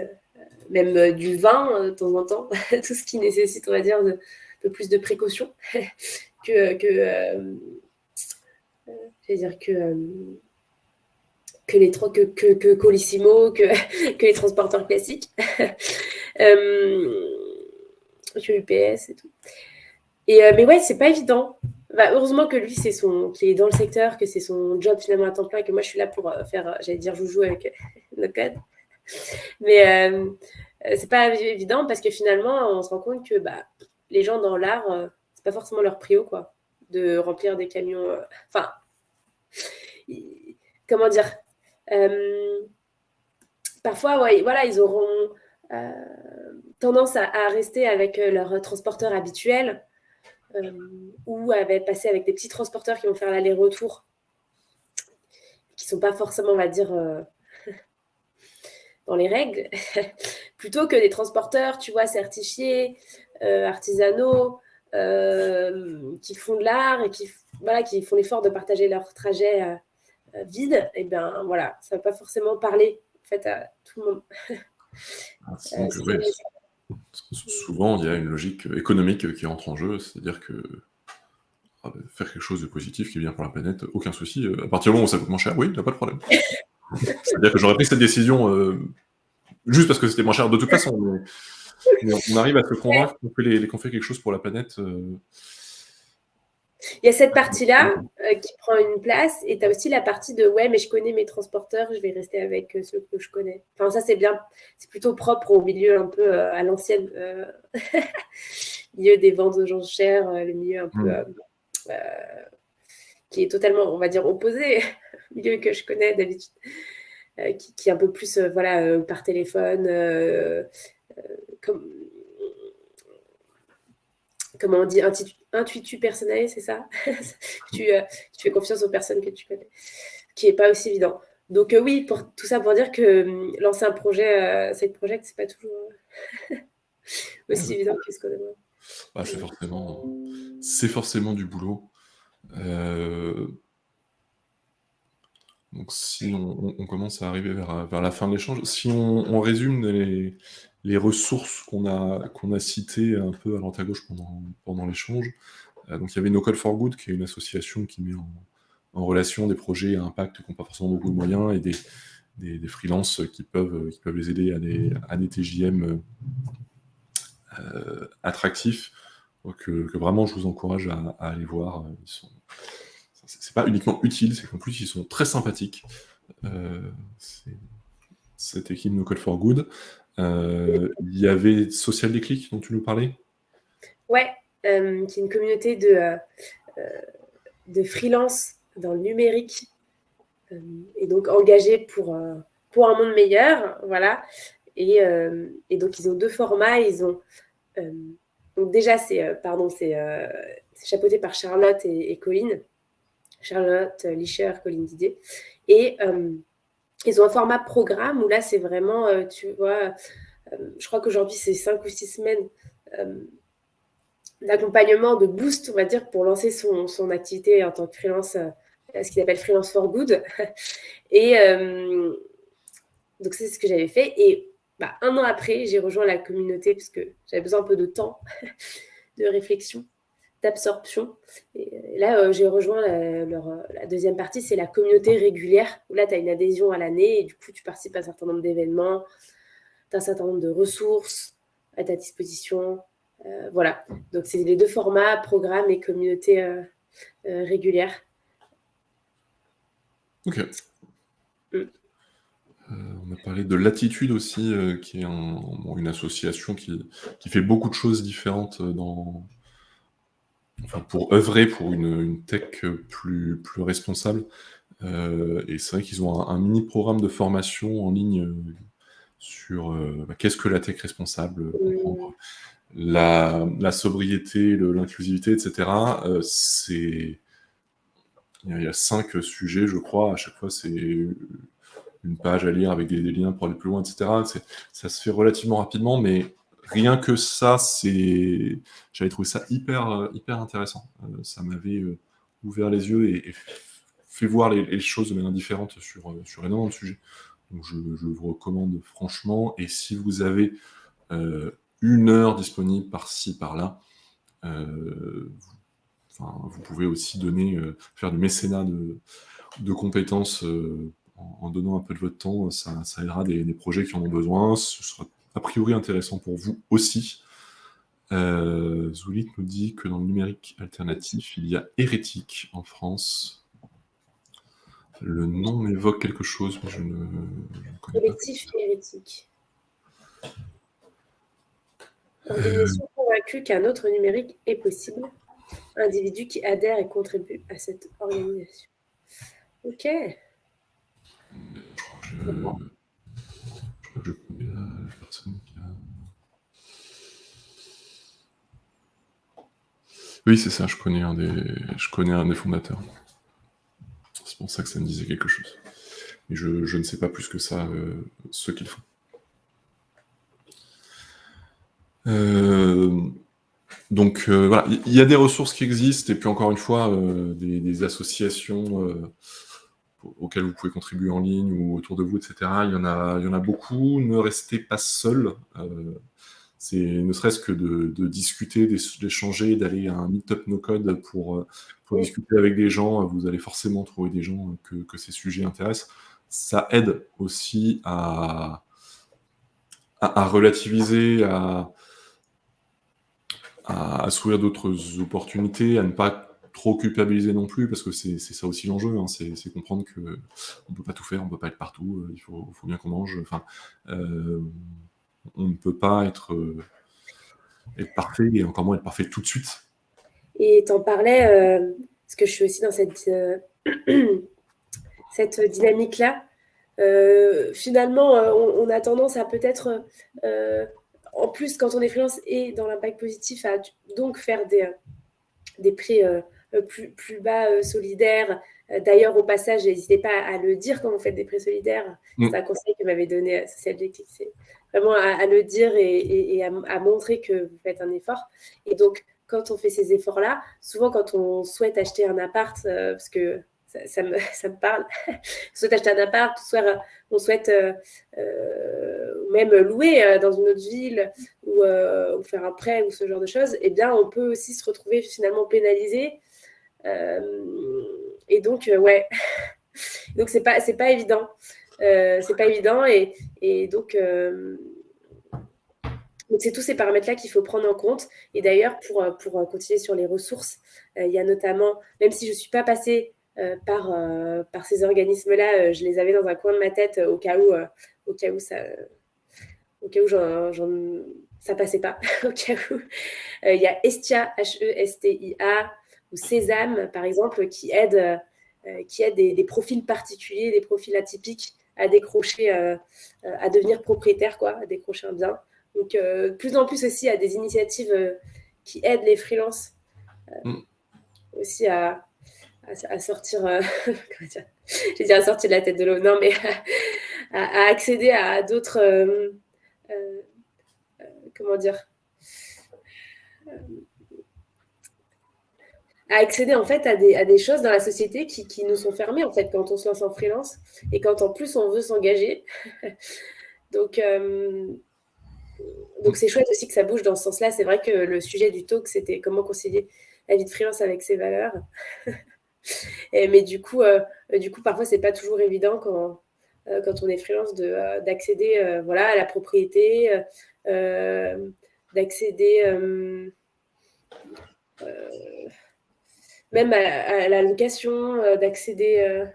même du vin de temps en temps, tout ce qui nécessite, on va dire, de plus de précaution j'allais dire que Colissimo, que les transporteurs classiques, que UPS et tout. Mais ouais, c'est pas évident. Bah, heureusement que lui, qu'il est dans le secteur, que c'est son job finalement à temps plein, et que moi je suis là pour faire, j'allais dire, joujou avec le code. Mais c'est pas évident parce que finalement, on se rend compte que bah, les gens dans l'art, c'est pas forcément leur prio, quoi, de remplir des camions. Enfin, comment dire, parfois, ouais, voilà, ils auront tendance à rester avec leur transporteur habituel ou à passer avec des petits transporteurs qui vont faire l'aller-retour, qui ne sont pas forcément, on va dire, dans les règles, plutôt que des transporteurs, tu vois, certifiés, artisanaux, qui font de l'art et qui font l'effort de partager leur trajet vide. Et bien, voilà, ça ne va pas forcément parler en fait, à tout le monde. Donc, ouais, souvent, il y a une logique économique qui entre en jeu, c'est-à-dire que faire quelque chose de positif qui est bien pour la planète, aucun souci. À partir du moment où ça coûte moins cher, oui, il n'y a pas de problème. C'est-à-dire que j'aurais pris cette décision juste parce que c'était moins cher de toute façon. Mais on arrive à se convaincre qu'on fait quelque chose pour la planète. Il y a cette partie-là qui prend une place, et tu as aussi la partie de ouais, mais je connais mes transporteurs, je vais rester avec ceux que je connais. Enfin, ça, c'est bien, c'est plutôt propre au milieu un peu à l'ancienne, milieu des ventes aux enchères, le milieu un peu qui est totalement, on va dire, opposé au milieu que je connais d'habitude, qui est un peu plus voilà, par téléphone, comment on dit, intuitu personnel, c'est ça. tu fais confiance aux personnes que tu connais, qui n'est pas aussi évident. Donc oui, pour tout ça pour dire que lancer un projet, side project, c'est pas toujours aussi évident que ce qu'on aimerait. Bah, c'est forcément du boulot. Donc si on commence à arriver vers la fin de l'échange, si on résume les ressources qu'on a citées un peu à droite à gauche pendant l'échange, donc il y avait No Code for Good, qui est une association qui met en relation des projets à impact qui n'ont pas forcément beaucoup de moyens et des freelances qui peuvent les aider à des TJM attractifs. Donc, que vraiment je vous encourage à aller voir. C'est pas uniquement utile, c'est qu'en plus ils sont très sympathiques. Cette équipe No Code for Good. Il y avait Social Déclic dont tu nous parlais. Ouais, qui est une communauté de freelance dans le numérique et donc engagés pour un monde meilleur, voilà. Et donc ils ont 2 formats. Ils ont donc déjà c'est chapeauté par Charlotte et Colline. Charlotte Lischer, Colline Didier. Et ils ont un format programme où là c'est vraiment, tu vois, je crois qu'aujourd'hui c'est 5 ou 6 semaines d'accompagnement, de boost, on va dire, pour lancer son activité en tant que freelance, ce qu'il appelle Freelance for Good. Et donc, c'est ce que j'avais fait. Et un an après, j'ai rejoint la communauté parce que j'avais besoin un peu de temps, de réflexion, d'absorption. Et là, j'ai rejoint la deuxième partie, c'est la communauté régulière, où là, tu as une adhésion à l'année et du coup, tu participes à un certain nombre d'événements, tu as un certain nombre de ressources à ta disposition. Voilà, donc c'est les 2 formats, programme et communauté régulière. Ok. On a parlé de Latitude aussi, qui est une association qui fait beaucoup de choses différentes pour œuvrer pour une tech plus responsable. Et c'est vrai qu'ils ont un mini programme de formation en ligne sur qu'est-ce que la tech responsable, comprendre la sobriété, l'inclusivité, etc. Il y a 5 sujets, je crois. À chaque fois, c'est une page à lire avec des liens pour aller plus loin, etc. Ça se fait relativement rapidement, mais rien que ça, j'avais trouvé ça hyper intéressant. Ça m'avait ouvert les yeux et fait voir les choses de manière différente sur énormément de sujets. Donc je vous recommande franchement. Et si vous avez 1 heure disponible par-ci, par-là, vous pouvez aussi faire du mécénat de compétences en donnant un peu de votre temps. Ça aidera des projets qui en ont besoin. Ce sera a priori intéressant pour vous aussi. Zulit nous dit que dans le numérique alternatif, il y a Hérétique en France. Le nom m'évoque quelque chose, mais je ne connais pas. Collectif hérétique. Organisation convaincue qu'un autre numérique est possible. Individu qui adhère et contribue à cette organisation. Ok. Je crois que je connais la personne qui a... Oui, c'est ça, je connais un des fondateurs. C'est pour ça que ça me disait quelque chose. Mais je ne sais pas plus que ça ce qu'ils font. Donc voilà, il y a des ressources qui existent, et puis encore une fois, des associations auxquelles vous pouvez contribuer en ligne ou autour de vous, etc. Il y en a beaucoup. Ne restez pas seul. C'est ne serait-ce que de discuter, d'échanger, d'aller à un meet-up no-code pour discuter avec des gens. Vous allez forcément trouver des gens que ces sujets intéressent. Ça aide aussi à relativiser, à s'ouvrir d'autres opportunités, à ne pas trop culpabiliser non plus, parce que c'est ça aussi l'enjeu, hein, c'est comprendre que on peut pas tout faire, on peut pas être partout, il faut bien qu'on mange. Enfin, on ne peut pas être parfait, et encore moins être parfait tout de suite. Et t'en parlais, parce que je suis aussi dans cette dynamique-là. Finalement, on a tendance à peut-être, en plus, quand on est freelance et dans l'impact positif, à donc faire des prix plus bas solidaires. D'ailleurs, au passage, n'hésitez pas à le dire quand vous faites des prix solidaires. C'est un conseil que m'avait donné Socialgetic, c'est vraiment à le dire et à montrer que vous faites un effort. Et donc, quand on fait ces efforts-là, souvent quand on souhaite acheter un appart, parce que ça me parle, on souhaite acheter un appart, soit on souhaite même louer dans une autre ville ou faire un prêt ou ce genre de choses, eh bien, on peut aussi se retrouver finalement pénalisé. Et donc, ouais. Donc, c'est pas évident. C'est pas évident. Et donc, c'est tous ces paramètres-là qu'il faut prendre en compte. Et d'ailleurs, pour continuer sur les ressources, il y a notamment, même si je ne suis pas passée par ces organismes-là, je les avais dans un coin de ma tête au cas où ça passait pas. Au cas où. Il y a Estia, Hestia, ou Sésame, par exemple, qui aide des profils particuliers, des profils atypiques à décrocher, à devenir propriétaire, quoi, à décrocher un bien. Donc, de plus en plus aussi, à des initiatives qui aident les freelances aussi à sortir, j'ai dit à sortir de la tête de l'eau, non, mais à accéder à d'autres, comment dire, à accéder en fait à des choses dans la société qui nous sont fermées en fait quand on se lance en freelance et quand en plus on veut s'engager. Donc c'est chouette aussi que ça bouge dans ce sens-là. C'est vrai que le sujet du talk, c'était comment concilier la vie de freelance avec ses valeurs. Mais du coup, parfois, c'est pas toujours évident quand on est freelance d'accéder voilà, à la propriété, d'accéder même à la location, d'accéder.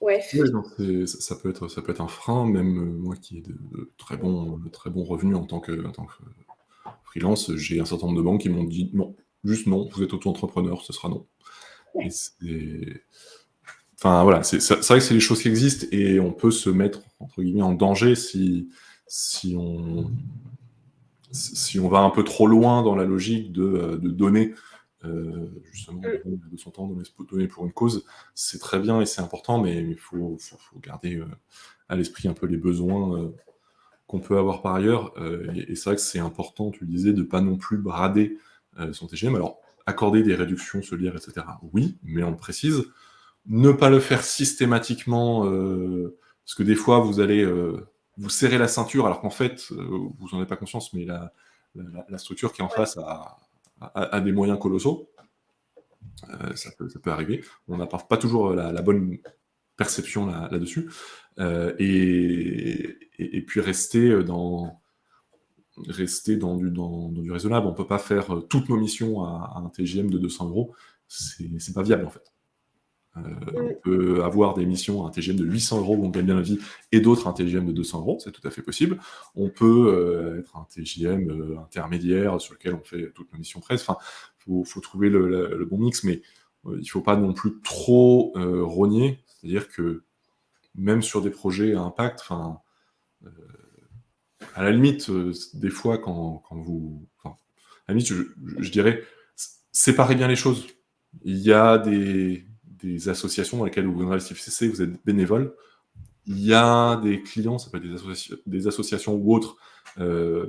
Ouais. Oui, non, ça peut être un frein, même moi qui ai de très bons revenus en tant que freelance, j'ai un certain nombre de banques qui m'ont dit non, juste non, vous êtes auto-entrepreneur, ce sera non. Ouais. Enfin voilà, c'est vrai que c'est des choses qui existent, et on peut se mettre entre guillemets en danger si on va un peu trop loin dans la logique de donner justement de son temps, donner pour une cause. C'est très bien et c'est important, mais il faut garder à l'esprit un peu les besoins qu'on peut avoir par ailleurs. Et c'est vrai que c'est important, tu le disais, de pas non plus brader son TGM. Alors, accorder des réductions solidaires, etc., oui, mais on le précise. Ne pas le faire systématiquement, parce que des fois, vous allez vous serrer la ceinture, alors qu'en fait, vous n'en avez pas conscience, mais la structure qui est en face a des moyens colossaux. Ça peut arriver. On n'a pas toujours la bonne perception là-dessus. Et puis rester dans du raisonnable. On ne peut pas faire toutes nos missions à un TGM de 200 €. C'est pas viable, en fait. On peut avoir des missions à un TGM de 800 € où on gagne bien la vie, et d'autres à un TGM de 200 €, c'est tout à fait possible. On peut être un TGM intermédiaire sur lequel on fait toutes nos missions presque. Enfin, faut trouver le bon mix, mais il ne faut pas non plus trop rogner. C'est-à-dire que même sur des projets à impact, à la limite, des fois, quand vous... à la limite, je dirais, séparez bien les choses. Il y a des associations dans lesquelles vous investissez, vous êtes bénévole. Il y a des clients, ça peut être des associations ou autres,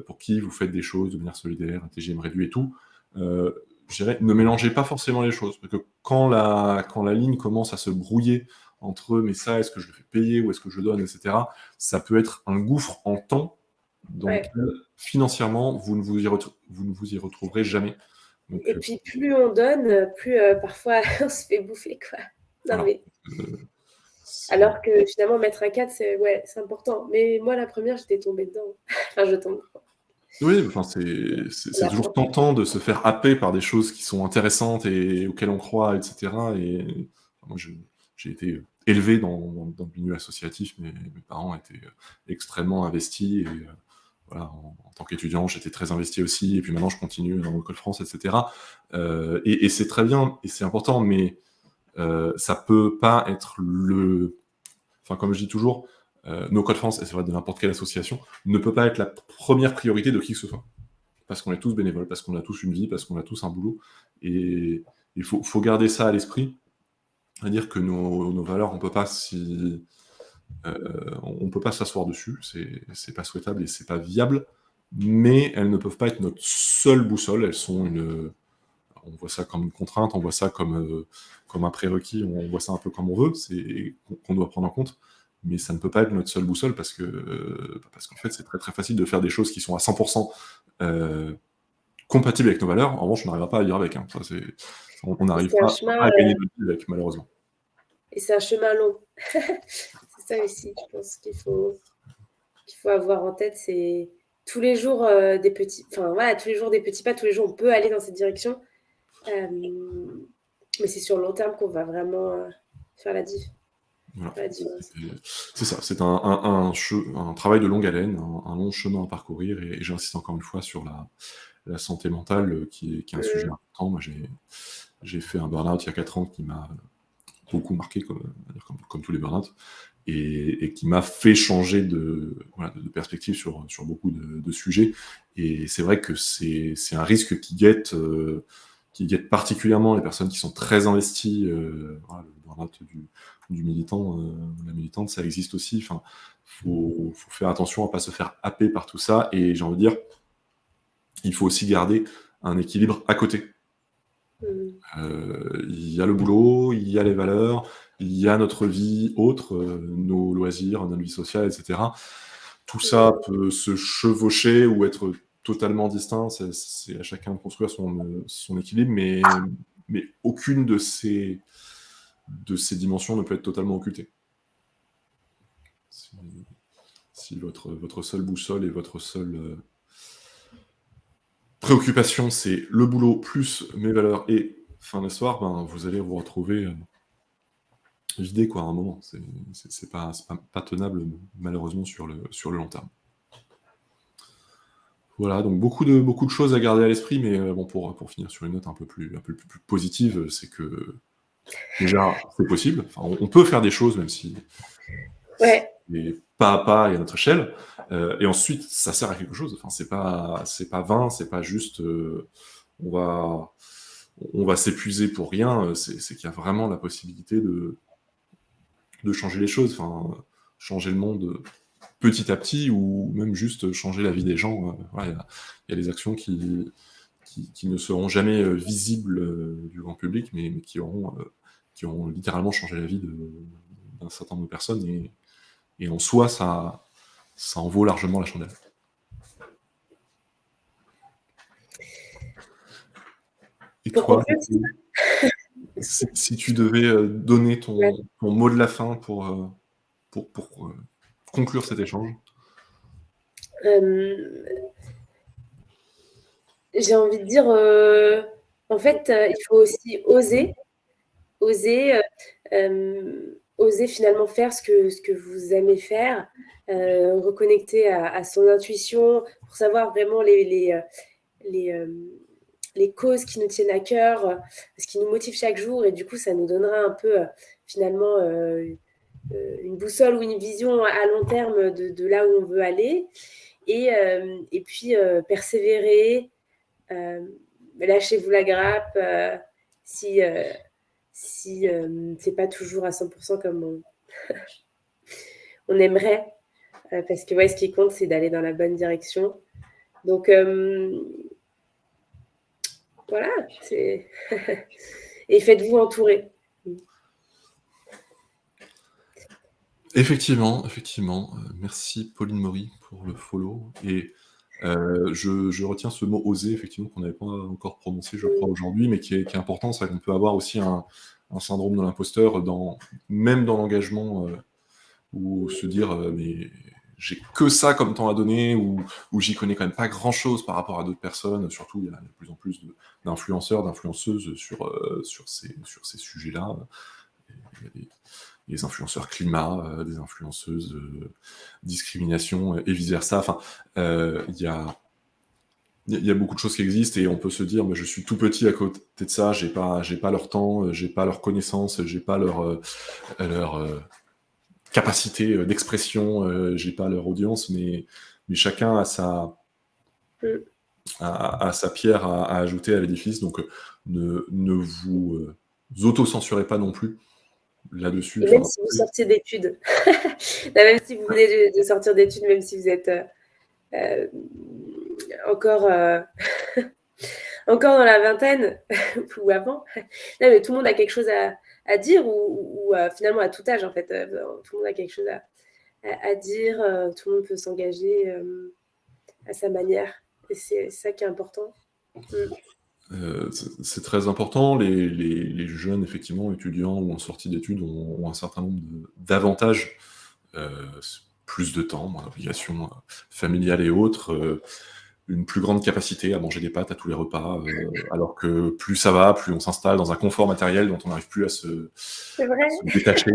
pour qui vous faites des choses de manière solidaire, un TGM réduit et tout. Je dirais, ne mélangez pas forcément les choses. Parce que quand la ligne commence à se brouiller entre mais ça, est-ce que je le fais payer ou est-ce que je le donne, etc., ça peut être un gouffre en temps dans lequel, financièrement, vous ne vous y retrouverez jamais. Donc, Et puis, plus on donne, plus parfois on se fait bouffer, quoi. Non, voilà. mais... Alors que finalement, mettre un cadre, c'est important. Mais moi, la première, j'étais tombée dedans. Enfin, je tombe. Oui, enfin, c'est toujours tentant de se faire happer par des choses qui sont intéressantes et auxquelles on croit, etc. Et moi, j'ai été élevé dans le milieu associatif. Mes parents étaient extrêmement investis. Et voilà, en tant qu'étudiant, j'étais très investi aussi. Et puis maintenant, je continue dans l'école France, etc. Et c'est très bien et c'est important, mais ça peut pas être Enfin, comme je dis toujours, No Code France, et c'est vrai de n'importe quelle association, ne peut pas être la première priorité de qui que ce soit. Parce qu'on est tous bénévoles, parce qu'on a tous une vie, parce qu'on a tous un boulot. Et il faut garder ça à l'esprit. C'est-à-dire que nos valeurs, on peut pas on peut pas s'asseoir dessus, c'est pas souhaitable et c'est pas viable, mais elles ne peuvent pas être notre seule boussole, elles sont on voit ça comme une contrainte, on voit ça comme un prérequis, on voit ça un peu comme on veut, qu'on doit prendre en compte, mais ça ne peut pas être notre seule boussole parce qu'en fait, c'est très très facile de faire des choses qui sont à 100% compatibles avec nos valeurs. En revanche, on n'arrivera pas à vivre avec. Hein. On n'arrive pas à gagner notre vie avec, malheureusement. Et c'est un chemin long. C'est ça aussi, je pense qu'il faut avoir en tête, c'est tous les jours des petits... Enfin, voilà, tous les jours des petits pas, tous les jours on peut aller dans cette direction. Mais c'est sur le long terme qu'on va vraiment faire la diff. Voilà. C'est ça, c'est un travail de longue haleine, un long chemin à parcourir, et j'insiste encore une fois sur la santé mentale qui est un sujet important. Moi, j'ai fait un burn-out il y a 4 ans qui m'a beaucoup marqué, comme tous les burn-out, et qui m'a fait changer de perspective sur beaucoup de sujets. Et c'est vrai que c'est un risque qui guette particulièrement les personnes qui sont très investies. Le burn-out du militant, la militante, ça existe aussi. Enfin, faut faire attention à ne pas se faire happer par tout ça. Et j'ai envie de dire, il faut aussi garder un équilibre à côté. Il y a le boulot, il y a les valeurs, il y a notre vie autre, nos loisirs, notre vie sociale, etc. Tout ça peut se chevaucher ou être totalement distinct. C'est à chacun de construire son équilibre, mais aucune de ces dimensions ne peut être totalement occultée. Si votre seule boussole et votre seule préoccupation, c'est le boulot plus mes valeurs et fin d'histoire, ben, vous allez vous retrouver vidé à un moment. C'est pas tenable, malheureusement, sur le long terme. Voilà, donc beaucoup de choses à garder à l'esprit, mais bon, pour finir sur une note un peu plus positive, c'est que déjà, c'est possible. Enfin, on peut faire des choses, même si c'est pas à pas et à notre échelle. Et ensuite, ça sert à quelque chose. Enfin, c'est pas vain, c'est pas juste on va s'épuiser pour rien. C'est qu'il y a vraiment la possibilité de changer les choses, enfin, changer le monde petit à petit, ou même juste changer la vie des gens. Il y a des actions qui ne seront jamais visibles du grand public, mais qui auront littéralement changé la vie d'un certain nombre de personnes, et en soi, ça en vaut largement la chandelle. Et toi, si tu devais donner ton mot de la fin pour conclure cet échange. J'ai envie de dire, en fait, il faut aussi oser finalement faire ce que vous aimez faire, reconnecter à son intuition pour savoir vraiment les les causes qui nous tiennent à cœur, ce qui nous motive chaque jour, et du coup, ça nous donnera un peu, finalement, une boussole ou une vision à long terme de là où on veut aller. Et puis, persévérer, lâchez-vous la grappe si c'est pas toujours à 100% comme on aimerait, parce que ce qui compte, c'est d'aller dans la bonne direction. Donc, voilà, et faites-vous entourer. Effectivement. Merci Pauline Maury pour le follow. Et je retiens ce mot oser, effectivement, qu'on n'avait pas encore prononcé, je crois, aujourd'hui, mais qui est important. C'est vrai qu'on peut avoir aussi un syndrome de l'imposteur, même dans l'engagement, ou se dire mais j'ai que ça comme temps à donner, ou j'y connais quand même pas grand-chose par rapport à d'autres personnes. Surtout, il y a de plus en plus d'influenceurs, d'influenceuses sur ces sujets-là. Il y a des influenceurs climat, des influenceuses discrimination et vice-versa. Enfin, il y a beaucoup de choses qui existent, et on peut se dire, mais je suis tout petit à côté de ça, j'ai pas leur temps, j'ai pas leur connaissance, j'ai pas leur capacité d'expression, j'ai pas leur audience, mais chacun a sa pierre à ajouter à l'édifice. Donc ne vous auto-censurez pas non plus là-dessus. Et même si vous sortiez d'études, même si vous venez de sortir d'études, même si vous êtes encore dans la vingtaine ou avant, non, mais tout le monde a quelque chose à dire, ou finalement à tout âge, en fait, tout le monde a quelque chose à dire, tout le monde peut s'engager à sa manière, et c'est ça qui est important. C'est très important. Les jeunes, effectivement, étudiants ou en sortie d'études, ont un certain nombre d'avantages. Plus de temps, moins d'obligations familiales et autres, une plus grande capacité à manger des pâtes à tous les repas, alors que plus ça va, plus on s'installe dans un confort matériel dont on n'arrive plus à se détacher.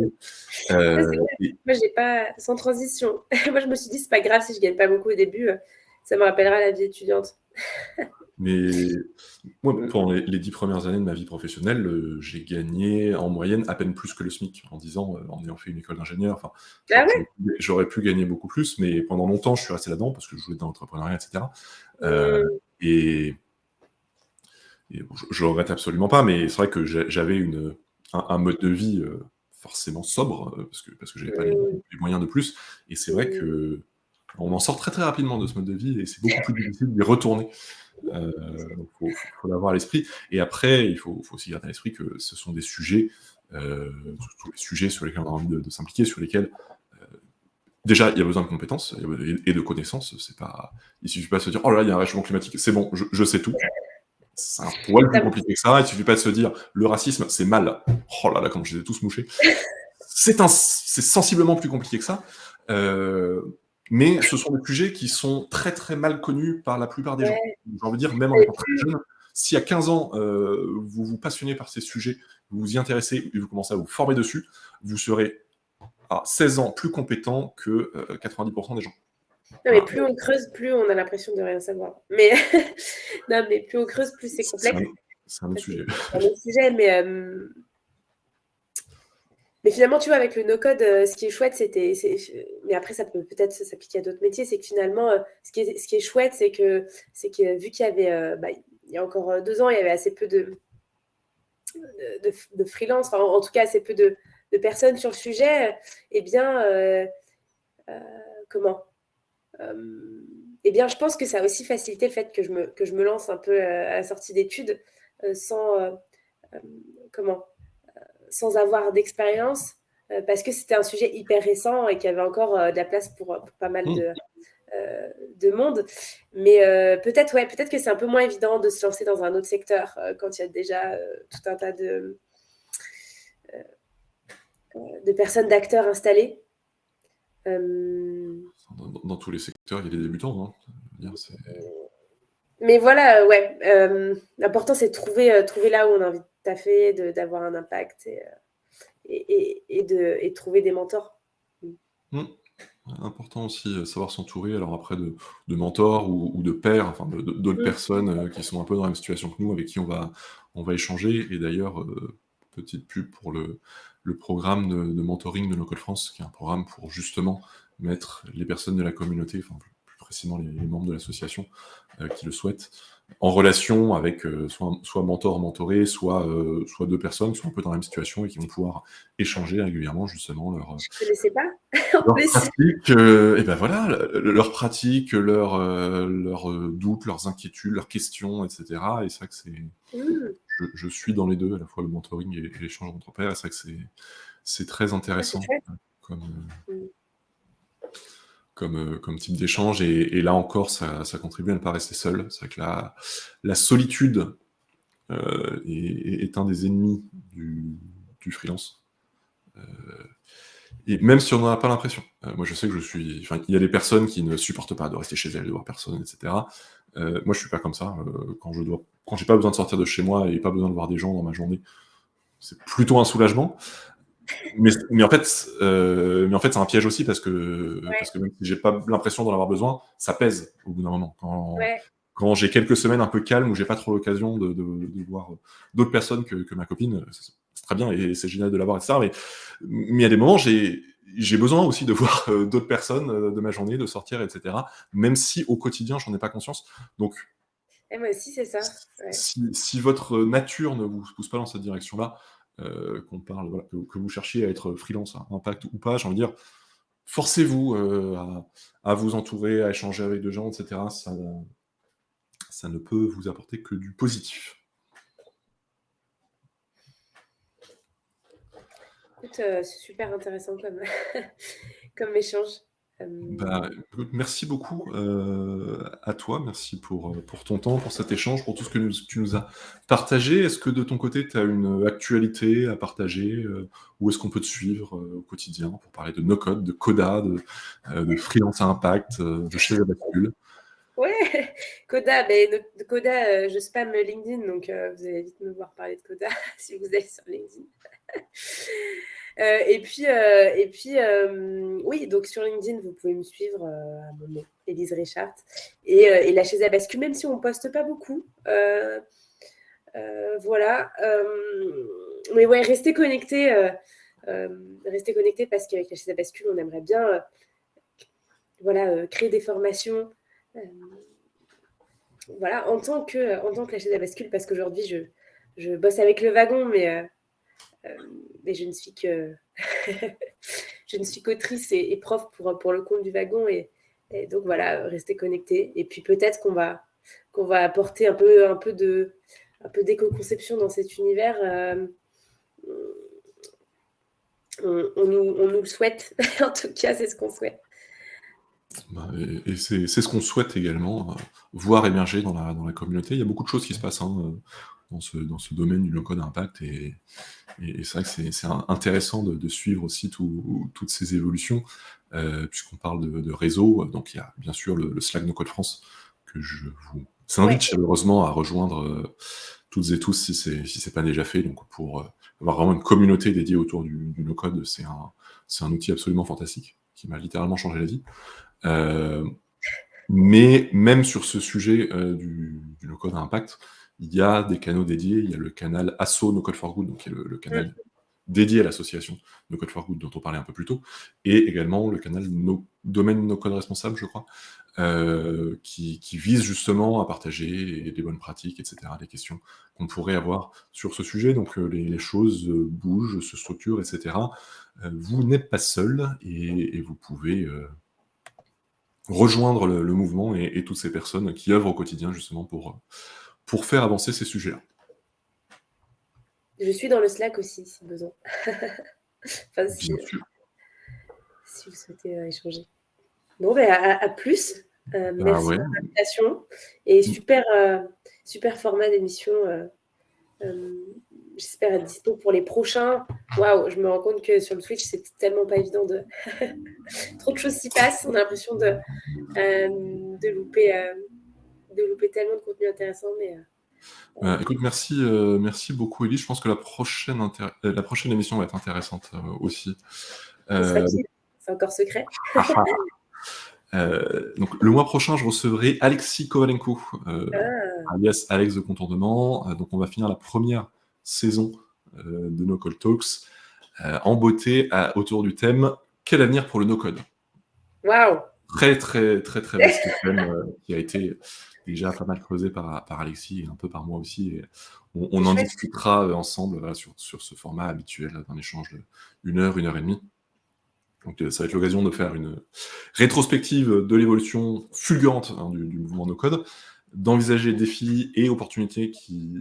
Moi, j'ai pas, sans transition. Moi, je me suis dit, c'est pas grave si je gagne pas beaucoup au début, ça me rappellera la vie étudiante. Mais moi, pendant les 10 premières années de ma vie professionnelle, j'ai gagné en moyenne à peine plus que le SMIC, en en ayant fait une école d'ingénieur. Enfin, j'aurais pu gagner beaucoup plus, mais pendant longtemps, je suis resté là-dedans parce que je voulais dans l'entrepreneuriat, etc. Et je regrette absolument pas, mais c'est vrai que j'avais un mode de vie forcément sobre, parce que j'avais pas les moyens de plus. Et c'est vrai que on en sort très très rapidement de ce mode de vie, et c'est beaucoup plus difficile d'y retourner. Donc faut l'avoir à l'esprit. Et après, il faut aussi garder à l'esprit que ce sont des sujets, tous les sujets sur lesquels on a envie de s'impliquer, sur lesquels déjà il y a besoin de compétences et de connaissances. Il suffit pas de se dire, oh là là, il y a un réchauffement climatique, c'est bon, je sais tout. C'est un poil plus compliqué que ça. Il suffit pas de se dire, le racisme, c'est mal. Oh là là, comment je les ai tous mouchés. C'est sensiblement plus compliqué que ça. Mais ce sont des sujets qui sont très très mal connus par la plupart des gens. J'ai envie de dire, même en étant très jeune, si à 15 ans, vous vous passionnez par ces sujets, vous vous y intéressez et vous commencez à vous former dessus, vous serez à 16 ans plus compétent que 90% des gens. Non, mais plus on creuse, plus on a l'impression de rien savoir. Mais non, mais plus on creuse, plus c'est complexe. C'est un autre sujet. C'est un autre sujet, mais finalement, tu vois, avec le no-code, ce qui est chouette, mais après, ça peut peut-être s'appliquer à d'autres métiers, c'est que finalement, ce qui est chouette, c'est que vu qu'il y avait, il y a encore 2 ans, il y avait assez peu de freelance, enfin, en tout cas, assez peu de personnes sur le sujet, eh bien, eh bien, je pense que ça a aussi facilité le fait que je me lance un peu à la sortie d'études sans avoir d'expérience, parce que c'était un sujet hyper récent et qu'il y avait encore de la place pour pas mal de monde. Mais peut-être que c'est un peu moins évident de se lancer dans un autre secteur quand il y a déjà tout un tas de personnes, d'acteurs installés. Dans tous les secteurs, il y a des débutants. Hein. Mais voilà, ouais. L'important, c'est de trouver là où on a envie de taffer, d'avoir un impact et de trouver des mentors. Important aussi, savoir s'entourer, alors après de mentors ou de pairs, enfin d'autres Mmh. personnes, qui sont un peu dans la même situation que nous, avec qui on va échanger. Et d'ailleurs, petite pub pour le programme de mentoring de No Code France, qui est un programme pour justement mettre les personnes de la communauté, enfin plus précisément les membres de l'association, qui le souhaitent, en relation avec, soit mentor, mentoré, soit 2 personnes qui sont un peu dans la même situation et qui vont pouvoir échanger régulièrement justement Je connaissais pas en leurs plus. pratiques, et ben voilà, leurs pratiques, leurs doutes, leurs inquiétudes, leurs questions, et cetera. Et c'est vrai que Mmh. je suis dans les 2, à la fois le mentoring et l'échange entre pairs, et c'est vrai que c'est très Ah, c'est intéressant, chouette. comme, Mmh. comme type d'échange. Et là encore, ça contribue à ne pas rester seul. C'est vrai que la solitude, est un des ennemis du freelance. Heu Et même si on n'en a pas l'impression. Moi, je sais que enfin, il y a des personnes qui ne supportent pas de rester chez elles, de voir personne, et cetera. Moi, je suis pas comme ça. Quand j'ai pas besoin de sortir de chez moi et pas besoin de voir des gens dans ma journée, c'est plutôt un soulagement. Mais en fait, c'est un piège aussi, Ouais, parce que même si j'ai pas l'impression d'en avoir besoin, ça pèse au bout d'un moment. ouais. Quand j'ai quelques semaines un peu calmes où j'ai pas trop l'occasion de voir d'autres personnes que ma copine, c'est très bien et c'est génial de l'avoir, et cetera. Mais il y a des moments, j'ai besoin aussi de voir d'autres personnes de ma journée, de sortir, et cetera, même si au quotidien, j'en ai pas conscience. Donc, Et moi aussi, c'est ça. Ouais. si votre nature ne vous pousse pas dans cette direction-là, qu'on parle, voilà, que vous cherchiez à être freelance à impact ou pas, j'ai envie de dire, forcez-vous à vous entourer, à échanger avec des gens, et cetera. Ça ne peut vous apporter que du positif. Écoute, c'est super intéressant comme comme échange. Bah, Hem, écoute, merci beaucoup, à toi. Merci pour ton temps, pour cet échange, pour tout ce que tu nous as partagé. Est-ce que de ton côté, tu as une actualité à partager, où est-ce qu'on peut te suivre, au quotidien pour parler de no-code, de Coda, de freelance à impact, de chez la bascule? ouais, Coda, mais de Coda, je spamme LinkedIn, donc vous allez vite me voir parler de Coda si vous allez sur LinkedIn. Oui, donc sur LinkedIn, vous pouvez me suivre, à mon nom, Élise Richard, et la chaise à bascule, même si on poste pas beaucoup. Voilà. Mais ouais, restez connectés parce qu'avec la chaise à bascule, on aimerait bien, voilà, créer des formations, euh, voilà, en tant que la chaise à bascule, parce qu'aujourd'hui, je bosse avec le wagon, mais je ne suis que je ne suis qu'autrice et prof pour le compte du wagon, et donc voilà, restez connectés. Et puis peut-être qu'on va apporter un peu d'éco-conception dans cet univers. On nous le souhaite. En tout cas, c'est ce qu'on souhaite. Bah, et c'est ce qu'on souhaite également, voir émerger dans la communauté. Il y a beaucoup de choses qui se passent, hein, dans ce domaine du no-code impact. Et c'est vrai que c'est intéressant de suivre aussi toutes ces évolutions, puisqu'on parle de réseau. Donc il y a bien sûr le Slack No Code France, que je vous invite Ouais, chaleureusement à rejoindre, toutes et tous, si c'est pas déjà fait. Donc pour avoir vraiment une communauté dédiée autour du no code, c'est un outil absolument fantastique qui m'a littéralement changé la vie. Euh, mais même sur ce sujet, du no code à impact, il y a des canaux dédiés. Il y a le canal Asso No Code for Good, donc qui est le canal mm, dédié à l'association No Code for Good dont on parlait un peu plus tôt, et également le canal domaine No Code responsable, je crois, qui vise justement à partager des bonnes pratiques, et cetera, des questions qu'on pourrait avoir sur ce sujet. Donc les choses bougent, se structurent, et cetera. Vous n'êtes pas seul, et vous pouvez rejoindre le mouvement et toutes ces personnes qui œuvrent au quotidien justement pour faire avancer ces sujets-là. je suis dans le Slack aussi, si besoin. Enfin, Bien sûr. si vous souhaitez échanger. Bon, ben, à plus. Bah Merci ouais. pour l'invitation et super format d'émission. Euh, J'espère être dispo pour les prochains. Waouh, je me rends compte que sur le Twitch, c'est tellement pas évident de. Trop de choses s'y passent. On a l'impression de louper tellement de contenu intéressant. Mais Écoute, merci beaucoup, Ellie. Je pense que la prochaine émission va être intéressante, aussi. ce sera Euh, qui? c'est encore secret. Ah, ah. Donc le mois prochain, je recevrai Alexis Kovalenko, Ah, alias Alex de Contournement. Donc on va finir la première saison de No Code Talks en beauté autour du thème quel avenir pour le no code. waouh! Très très très très vaste thème qui a été déjà pas mal creusé par Alexis et un peu par moi aussi. Et on C'est en chouette. discutera ensemble voilà, sur ce format habituel d'un échange de 1 heure et demie. Donc ça va être l'occasion de faire une rétrospective de l'évolution fulgurante du mouvement no-code, d'envisager défis et opportunités qui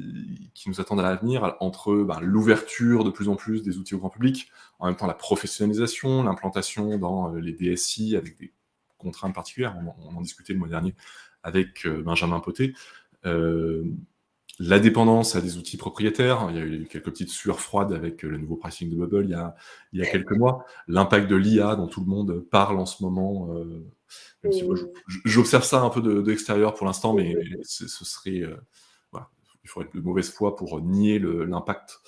nous attendent à l'avenir entre l'ouverture de plus en plus des outils au grand public, en même temps la professionnalisation, l'implantation dans les DSI avec des contraintes particulières. On en discutait le mois dernier avec Benjamin Poté. La dépendance à des outils propriétaires, il y a eu quelques petites sueurs froides avec le nouveau pricing de Bubble il y a quelques mois. L'impact de l'IA dont tout le monde parle en ce moment, même si moi Mmh. j'observe ça un peu de l'extérieur pour l'instant, mais Mmh. ce serait, voilà, il faudrait être de mauvaise foi pour nier l'impact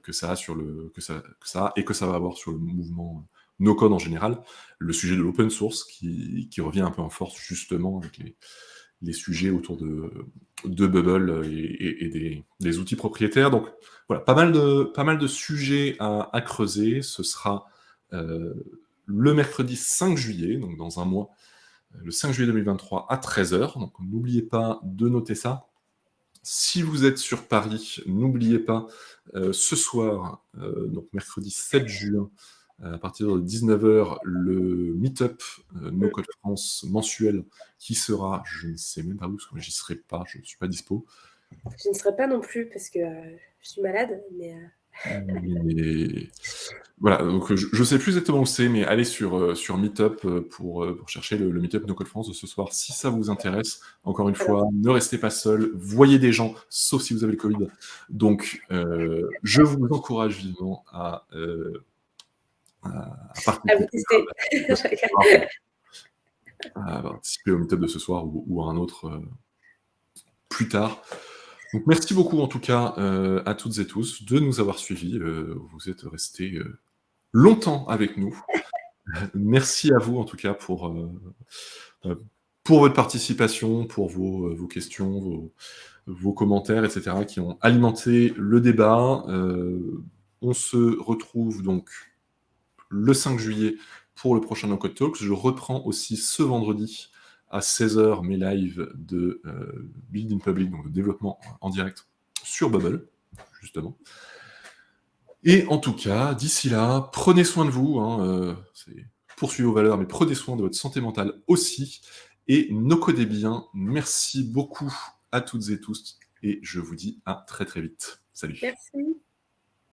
que ça a que ça a et que ça va avoir sur le mouvement no code en général. Le sujet de l'open source qui revient un peu en force justement avec les sujets autour de Bubble et des outils propriétaires. Donc voilà, pas mal de sujets à creuser. Ce sera le mercredi 5 juillet, donc dans un mois, le 5 juillet 2023 à 13h. Donc n'oubliez pas de noter ça. Si vous êtes sur Paris, n'oubliez pas, ce soir, donc mercredi 7 juin, à partir de 19h, le meet-up No Code France mensuel qui sera, je ne sais même pas où, parce que j'y serai pas, je ne suis pas dispo. Je ne serai pas non plus parce que je suis malade, mais Mais voilà, donc je ne sais plus exactement où c'est, mais allez sur Meetup pour chercher le Meetup No Code France de ce soir si ça vous intéresse. Encore une alors, fois, ne restez pas seul, voyez des gens, sauf si vous avez le Covid. Donc, je vous encourage vivement à à vous participer tester. à participer au Meetup de ce soir ou à un autre plus tard. Donc merci beaucoup en tout cas à toutes et tous de nous avoir suivis. Vous êtes restés longtemps avec nous. Merci à vous en tout cas pour votre participation, pour vos questions, vos commentaires, etc., qui ont alimenté le débat. On se retrouve donc le 5 juillet pour le prochain No Code Talks. Je reprends aussi ce vendredi à 16h mes lives de Build in Public, donc de développement en direct sur Bubble, justement. Et en tout cas, d'ici là, prenez soin de vous, poursuivez vos valeurs, mais prenez soin de votre santé mentale aussi, et no codez bien. Merci beaucoup à toutes et tous, et je vous dis à très très vite. Salut. Merci.